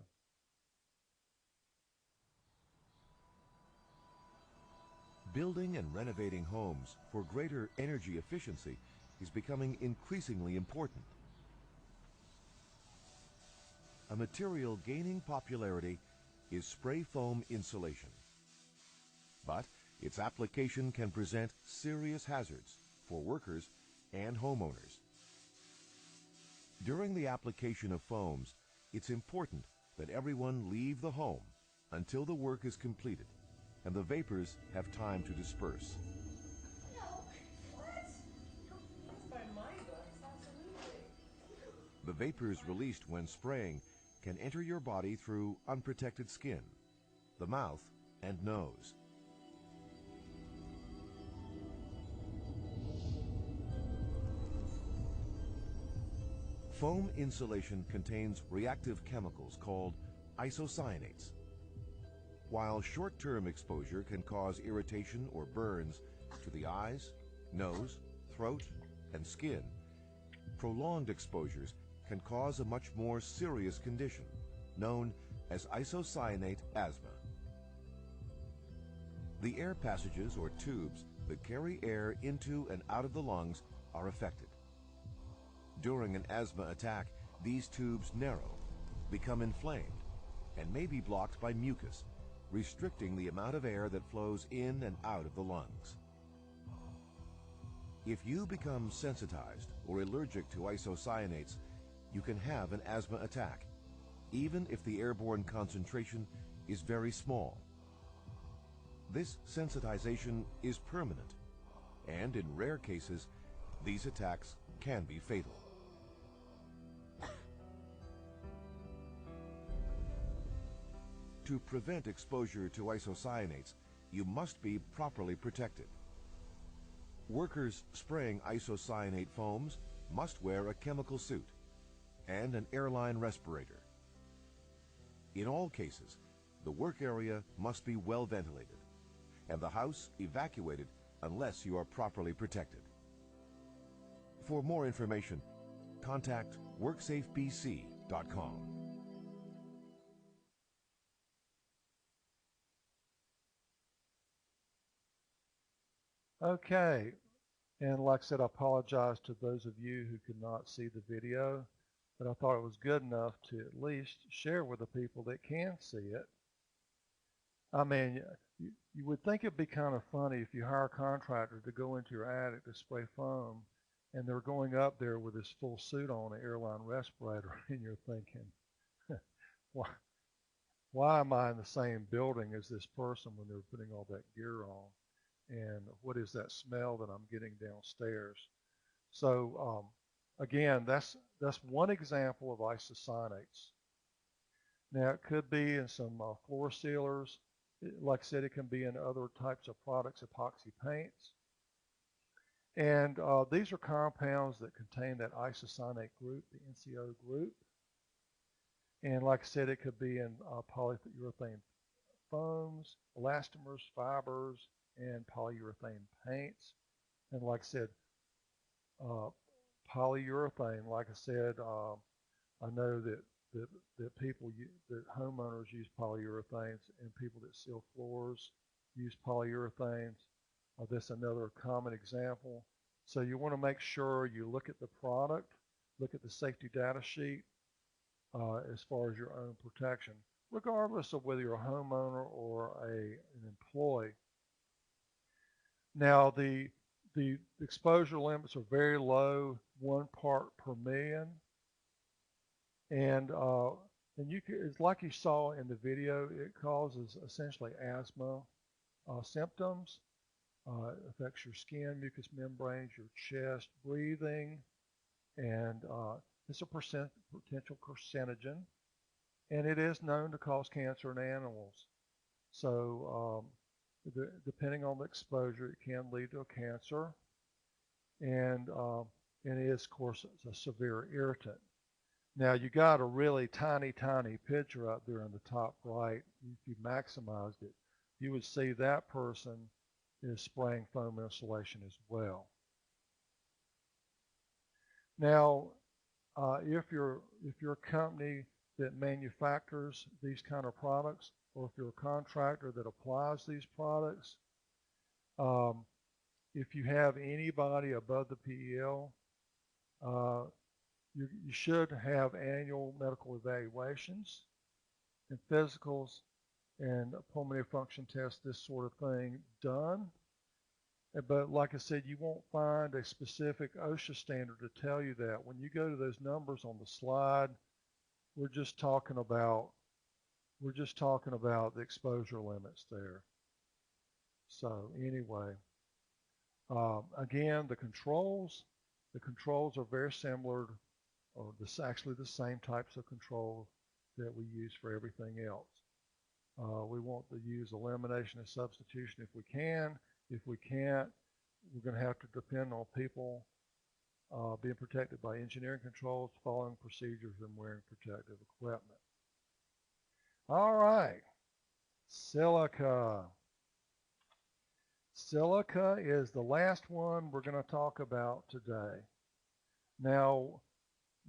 Building and renovating homes for greater energy efficiency is becoming increasingly important. A material gaining popularity is spray foam insulation. But its application can present serious hazards for workers and homeowners. During the application of foams, it's important that everyone leave the home until the work is completed and the vapors have time to disperse. No, what? No, yes, by my books, absolutely. The vapors released when spraying can enter your body through unprotected skin, the mouth, and nose. Foam insulation contains reactive chemicals called isocyanates. While short-term exposure can cause irritation or burns to the eyes, nose, throat, and skin, prolonged exposures can cause a much more serious condition known as isocyanate asthma. The air passages or tubes that carry air into and out of the lungs are affected. During an asthma attack, these tubes narrow, become inflamed, and may be blocked by mucus, restricting the amount of air that flows in and out of the lungs. If you become sensitized or allergic to isocyanates, you can have an asthma attack, even if the airborne concentration is very small. This sensitization is permanent, and in rare cases, these attacks can be fatal. To prevent exposure to isocyanates, you must be properly protected. Workers spraying isocyanate foams must wear a chemical suit and an airline respirator. In all cases, the work area must be well ventilated and the house evacuated unless you are properly protected. For more information, contact WorksafeBC.com. Okay, and like I said, I apologize to those of you who could not see the video, but I thought it was good enough to at least share with the people that can see it. I mean, you would think it'd be kind of funny if you hire a contractor to go into your attic to spray foam, and they're going up there with this full suit on, an airline respirator, and you're thinking, why am I in the same building as this person when they're putting all that gear on? And what is that smell that I'm getting downstairs? So again, that's one example of isocyanates. Now it could be in some floor sealers. Like I said, it can be in other types of products, epoxy paints. And these are compounds that contain that isocyanate group, the NCO group. And like I said, it could be in polyurethane foams, elastomers, fibers, and polyurethane paints. And like I said, polyurethane, like I said, I know that that homeowners use polyurethanes, and people that seal floors use polyurethanes. That's another common example. So you want to make sure you look at the product, look at the safety data sheet as far as your own protection, regardless of whether you're a homeowner or an employee. Now the exposure limits are very low, 1 part per million, and it's like you saw in the video. It causes essentially asthma symptoms. It affects your skin, mucous membranes, your chest, breathing, and it's a potential carcinogen, and it is known to cause cancer in animals. So depending on the exposure, it can lead to a cancer, and it is, of course, a severe irritant. Now you got a really tiny, tiny picture up there in the top right. If you maximized it, you would see that person is spraying foam insulation as well. Now, if you're a company that manufactures these kind of products, or if you're a contractor that applies these products, if you have anybody above the PEL, you should have annual medical evaluations and physicals and pulmonary function tests, this sort of thing done. But like I said, you won't find a specific OSHA standard to tell you that. When you go to those numbers on the slide, we're just talking about the exposure limits there. So anyway, again, the controls are very similar, or actually the same types of controls that we use for everything else. We want to use elimination and substitution if we can. If we can't, we're going to have to depend on people being protected by engineering controls, following procedures, and wearing protective equipment. All right, silica. Silica is the last one we're going to talk about today. Now,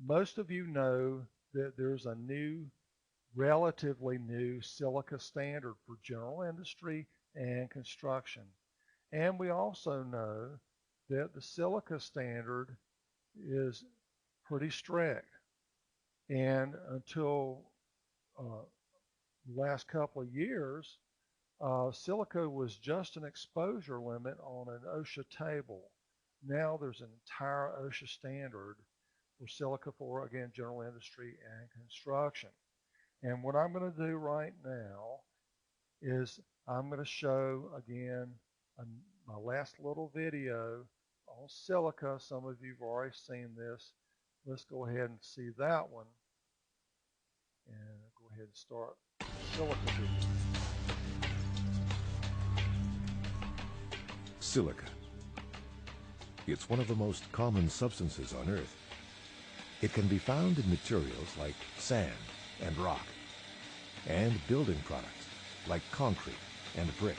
most of you know that there's a relatively new silica standard for general industry and construction. And we also know that the silica standard is pretty strict. And until the last couple of years, silica was just an exposure limit on an OSHA table. Now there's an entire OSHA standard for silica for, again, general industry and construction. And what I'm going to do right now is I'm going to show, again, my last little video on silica. Some of you have already seen this. Let's go ahead and see that one. And go ahead and start silica video. Silica. It's one of the most common substances on Earth. It can be found in materials like sand and rock, and building products like concrete and brick.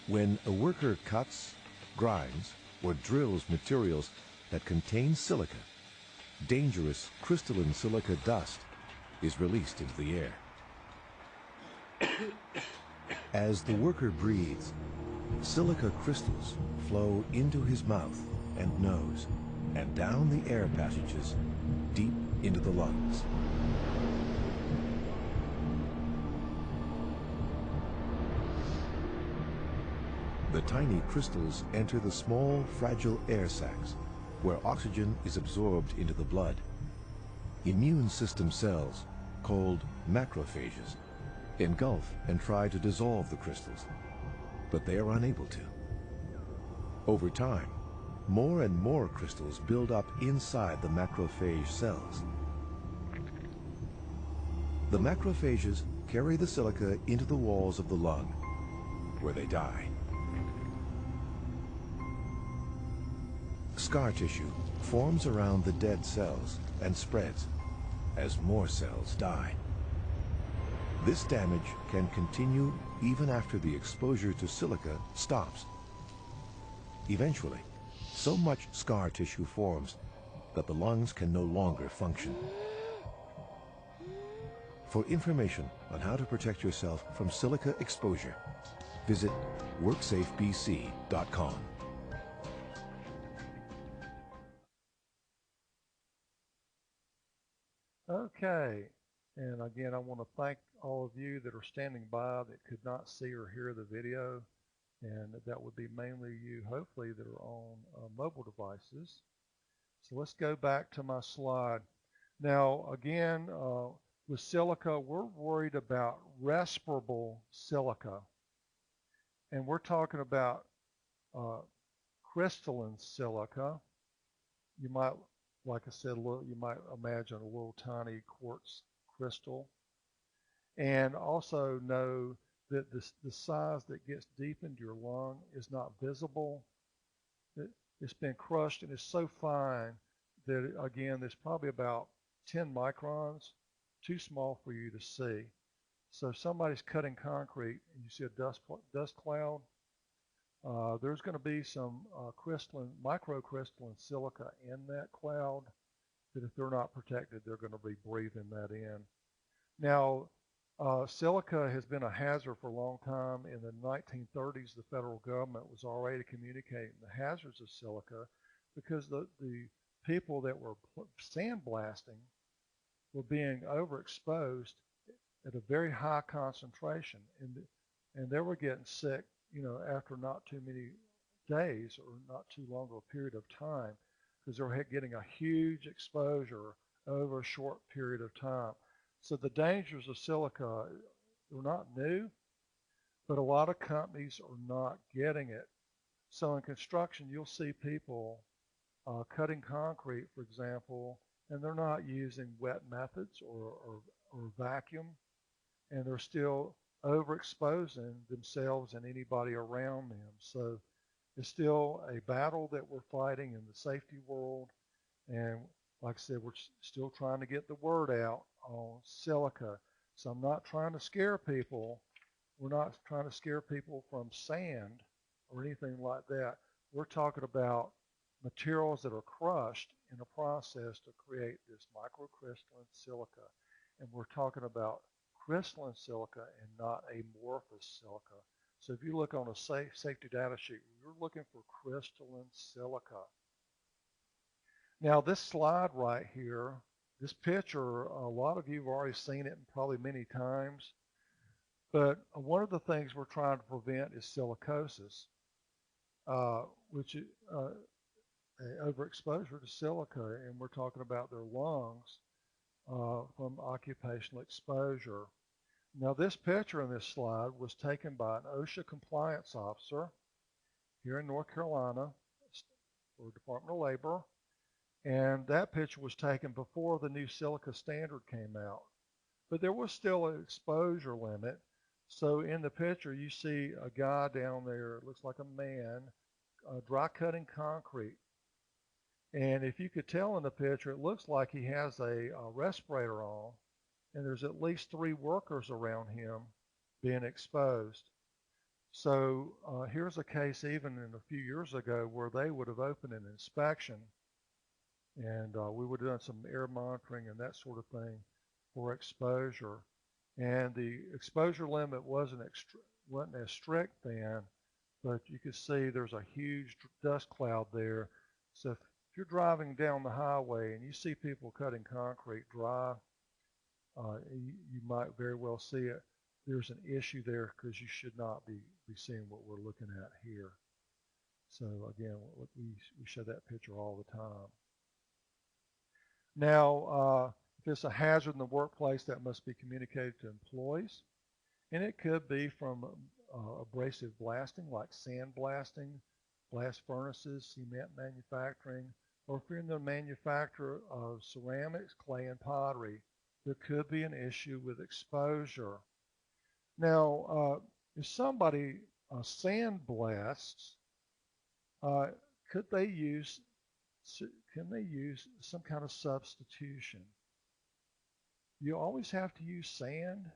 When a worker cuts, grinds, or drills materials that contain silica, dangerous crystalline silica dust is released into the air. As the worker breathes, silica crystals flow into his mouth and nose and down the air passages deep into the lungs. The tiny crystals enter the small, fragile air sacs, where oxygen is absorbed into the blood. Immune system cells, called macrophages, engulf and try to dissolve the crystals, but they are unable to. Over time, more and more crystals build up inside the macrophage cells. The macrophages carry the silica into the walls of the lung, where they die. Scar tissue forms around the dead cells and spreads as more cells die. This damage can continue even after the exposure to silica stops. Eventually, so much scar tissue forms that the lungs can no longer function. For information on how to protect yourself from silica exposure, visit WorksafeBC.com. Okay, and again, I want to thank all of you that are standing by that could not see or hear the video, and that would be mainly you, hopefully, that are on mobile devices. So let's go back to my slide. Now, again, with silica, we're worried about respirable silica, and we're talking about crystalline silica. You might, like I said, you might imagine a little tiny quartz crystal. And also know that the size that gets deep into your lung is not visible. It's been crushed and it's so fine that, again, there's probably about 10 microns, too small for you to see. So if somebody's cutting concrete and you see a dust cloud, there's going to be some microcrystalline silica in that cloud that if they're not protected, they're going to be breathing that in. Now, silica has been a hazard for a long time. In the 1930s, the federal government was already communicating the hazards of silica because the people that were sandblasting were being overexposed at a very high concentration, and they were getting sick, after not too many days or not too long of a period of time because they were getting a huge exposure over a short period of time. So the dangers of silica are not new, but a lot of companies are not getting it. So in construction, you'll see people cutting concrete, for example, and they're not using wet methods or vacuum, and they're still overexposing themselves and anybody around them. So it's still a battle that we're fighting in the safety world, and like I said, we're still trying to get the word out on silica. So I'm not trying to scare people. We're not trying to scare people from sand or anything like that. We're talking about materials that are crushed in a process to create this microcrystalline silica. And we're talking about crystalline silica and not amorphous silica. So if you look on a safety data sheet, you're looking for crystalline silica. Now this slide right here, this picture, a lot of you have already seen it probably many times, but one of the things we're trying to prevent is silicosis, which is overexposure to silica, and we're talking about their lungs from occupational exposure. Now this picture in this slide was taken by an OSHA compliance officer here in North Carolina for Department of Labor, and that picture was taken before the new silica standard came out. But there was still an exposure limit. So in the picture you see a guy down there, it looks like a man, dry cutting concrete. And if you could tell in the picture, it looks like he has a respirator on, and there's at least 3 workers around him being exposed. So here's a case even in a few years ago where they would have opened an inspection, and we would have done some air monitoring and that sort of thing for exposure. And the exposure limit wasn't as strict then, but you can see there's a huge dust cloud there. So if you're driving down the highway and you see people cutting concrete dry, you might very well see it. There's an issue there because you should not be seeing what we're looking at here. So again, we show that picture all the time. Now, if it's a hazard in the workplace, that must be communicated to employees. And it could be from abrasive blasting, like sand blasting, blast furnaces, cement manufacturing, or if you're in the manufacture of ceramics, clay, and pottery, there could be an issue with exposure. Now, if somebody sandblasts, can they use some kind of substitution? You always have to use sand?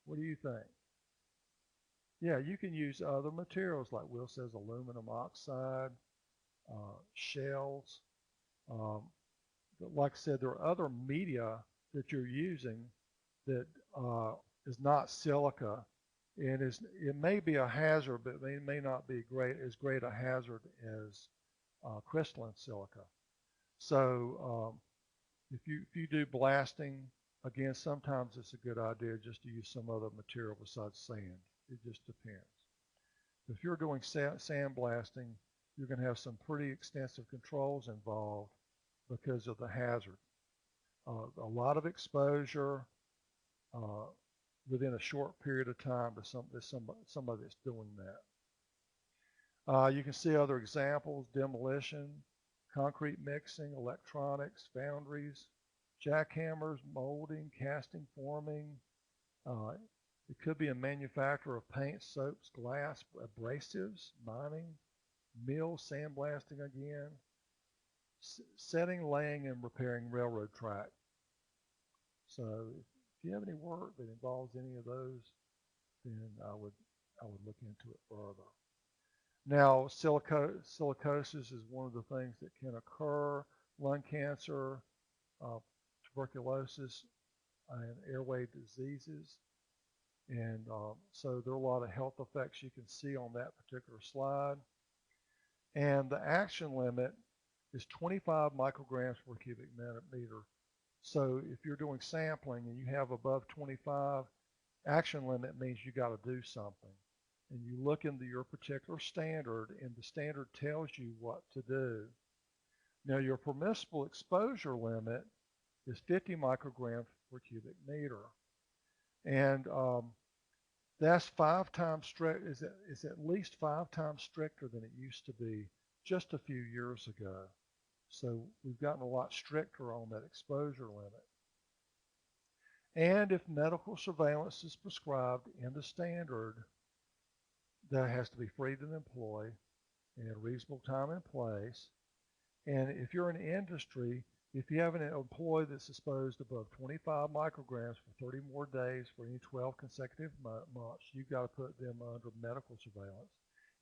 What do you think? Yeah, you can use other materials like Will says, aluminum oxide, shells. Like I said, there are other media that you're using that is not silica, and it may be a hazard, but it may not be as great a hazard as crystalline silica. So if you do blasting, again, sometimes it's a good idea just to use some other material besides sand. It just depends. If you're doing sandblasting, you're going to have some pretty extensive controls involved because of the hazard. A lot of exposure within a short period of time to somebody that's doing that. You can see other examples: demolition, concrete mixing, electronics, foundries, jackhammers, molding, casting, forming. It could be a manufacturer of paint, soaps, glass, abrasives, mining, mill sandblasting again, setting, laying, and repairing railroad track. So if you have any work that involves any of those, then I would look into it further. Now, silicosis is one of the things that can occur: lung cancer, tuberculosis, and airway diseases. And so there are a lot of health effects you can see on that particular slide. And the action limit is 25 micrograms per cubic meter. So if you're doing sampling and you have above 25, action limit means you got to do something. And you look into your particular standard, and the standard tells you what to do. Now, your permissible exposure limit is 50 micrograms per cubic meter. And that's 5 times strict, is at least 5 times stricter than it used to be just a few years ago. So we've gotten a lot stricter on that exposure limit. And if medical surveillance is prescribed in the standard, that has to be free to employ in a reasonable time and place. And if you're in industry, if you have an employee that's exposed above 25 micrograms for 30 more days for any 12 consecutive months, you've got to put them under medical surveillance.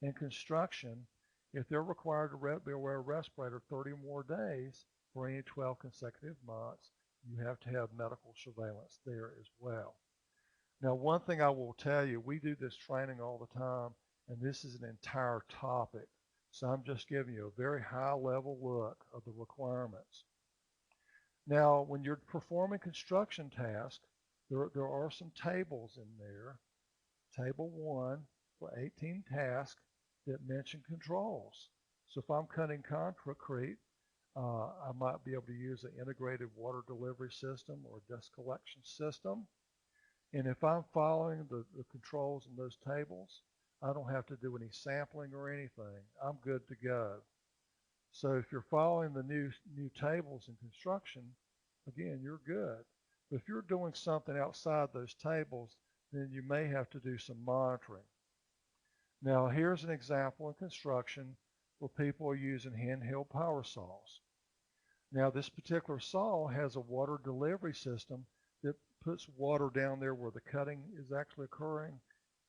In construction, if they're required to wear a respirator 30 more days for any 12 consecutive months, you have to have medical surveillance there as well. Now, one thing I will tell you, we do this training all the time, and this is an entire topic. So I'm just giving you a very high-level look of the requirements. Now, when you're performing construction tasks, there are some tables in there. Table 1 for 18 tasks that mention controls. So if I'm cutting concrete, I might be able to use an integrated water delivery system or dust collection system. And if I'm following the controls in those tables, I don't have to do any sampling or anything. I'm good to go. So if you're following the new tables in construction, again, you're good. But if you're doing something outside those tables, then you may have to do some monitoring. Now, here's an example in construction where people are using handheld power saws. Now, this particular saw has a water delivery system that puts water down there where the cutting is actually occurring,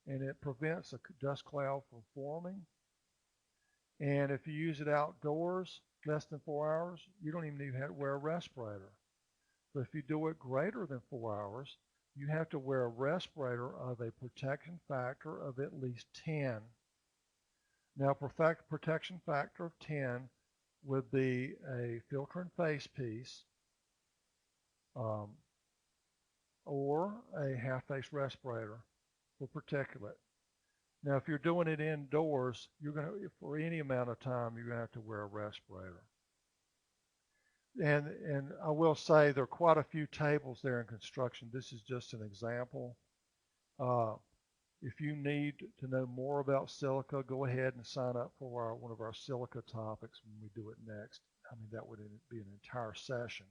and it prevents a dust cloud from forming. And if you use it outdoors less than 4 hours, you don't even need to wear a respirator. But if you do it greater than 4 hours, you have to wear a respirator of a protection factor of at least 10. Now, protection factor of 10 would be a filter and face piece, or a half-face respirator for particulate. Now, if you're doing it indoors, you're going to, for any amount of time, you're going to have to wear a respirator. And I will say there are quite a few tables there in construction. This is just an example. If you need to know more about silica, go ahead and sign up for one of our silica topics when we do it next. I mean, that would be an entire session.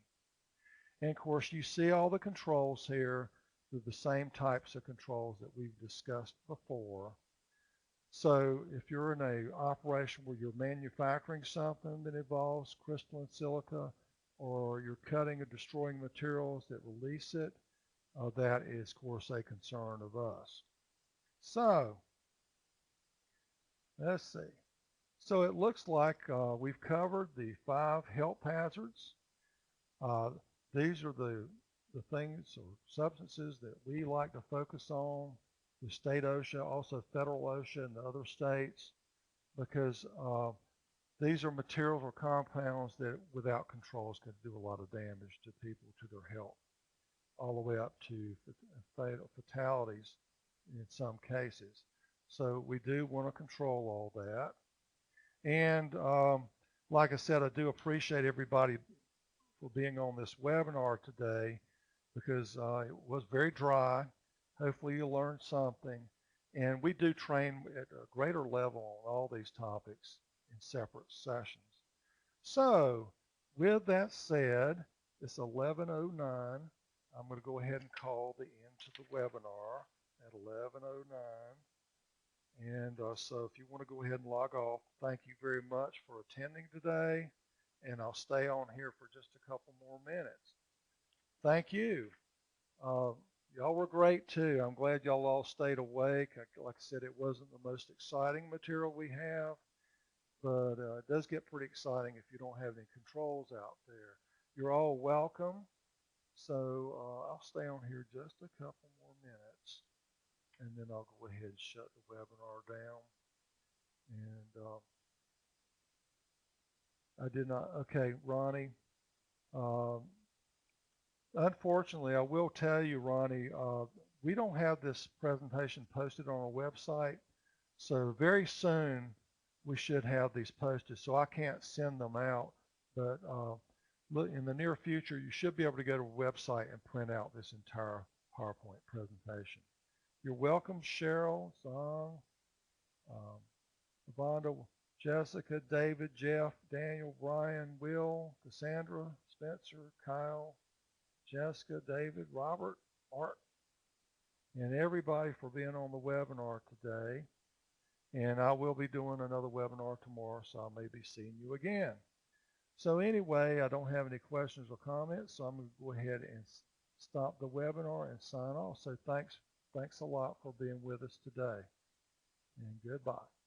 And of course, you see all the controls here. They're the same types of controls that we've discussed before. So if you're in an operation where you're manufacturing something that involves crystalline silica, or you're cutting or destroying materials that release it, that is, of course, a concern of us. So let's see. So it looks like we've covered the 5 health hazards. These are the things or substances that we like to focus on, the state OSHA, also federal OSHA and the other states, because these are materials or compounds that without controls can do a lot of damage to people, to their health, all the way up to fatal fatalities in some cases. So we do want to control all that. And like I said, I do appreciate everybody for being on this webinar today, because it was very dry. Hopefully you learned something. And we do train at a greater level on all these topics in separate sessions. So with that said, it's 11:09. I'm going to go ahead and call the end to the webinar at 11:09. And so if you want to go ahead and log off, thank you very much for attending today. And I'll stay on here for just a couple more minutes. Thank you. Y'all were great too. I'm glad y'all all stayed awake. Like I said, it wasn't the most exciting material we have, but it does get pretty exciting if you don't have any controls out there. You're all welcome. So I'll stay on here just a couple more minutes, and then I'll go ahead and shut the webinar down. And I did not, okay, Ronnie. Unfortunately, I will tell you, Ronnie, we don't have this presentation posted on our website. So very soon we should have these posted. So I can't send them out, but look, in the near future, you should be able to go to a website and print out this entire PowerPoint presentation. You're welcome, Cheryl, Zong, Yvonne, Jessica, David, Jeff, Daniel, Brian, Will, Cassandra, Spencer, Kyle, Jessica, David, Robert, Art, and everybody for being on the webinar today. And I will be doing another webinar tomorrow, so I may be seeing you again. So anyway, I don't have any questions or comments, so I'm going to go ahead and stop the webinar and sign off. So thanks a lot for being with us today, and goodbye.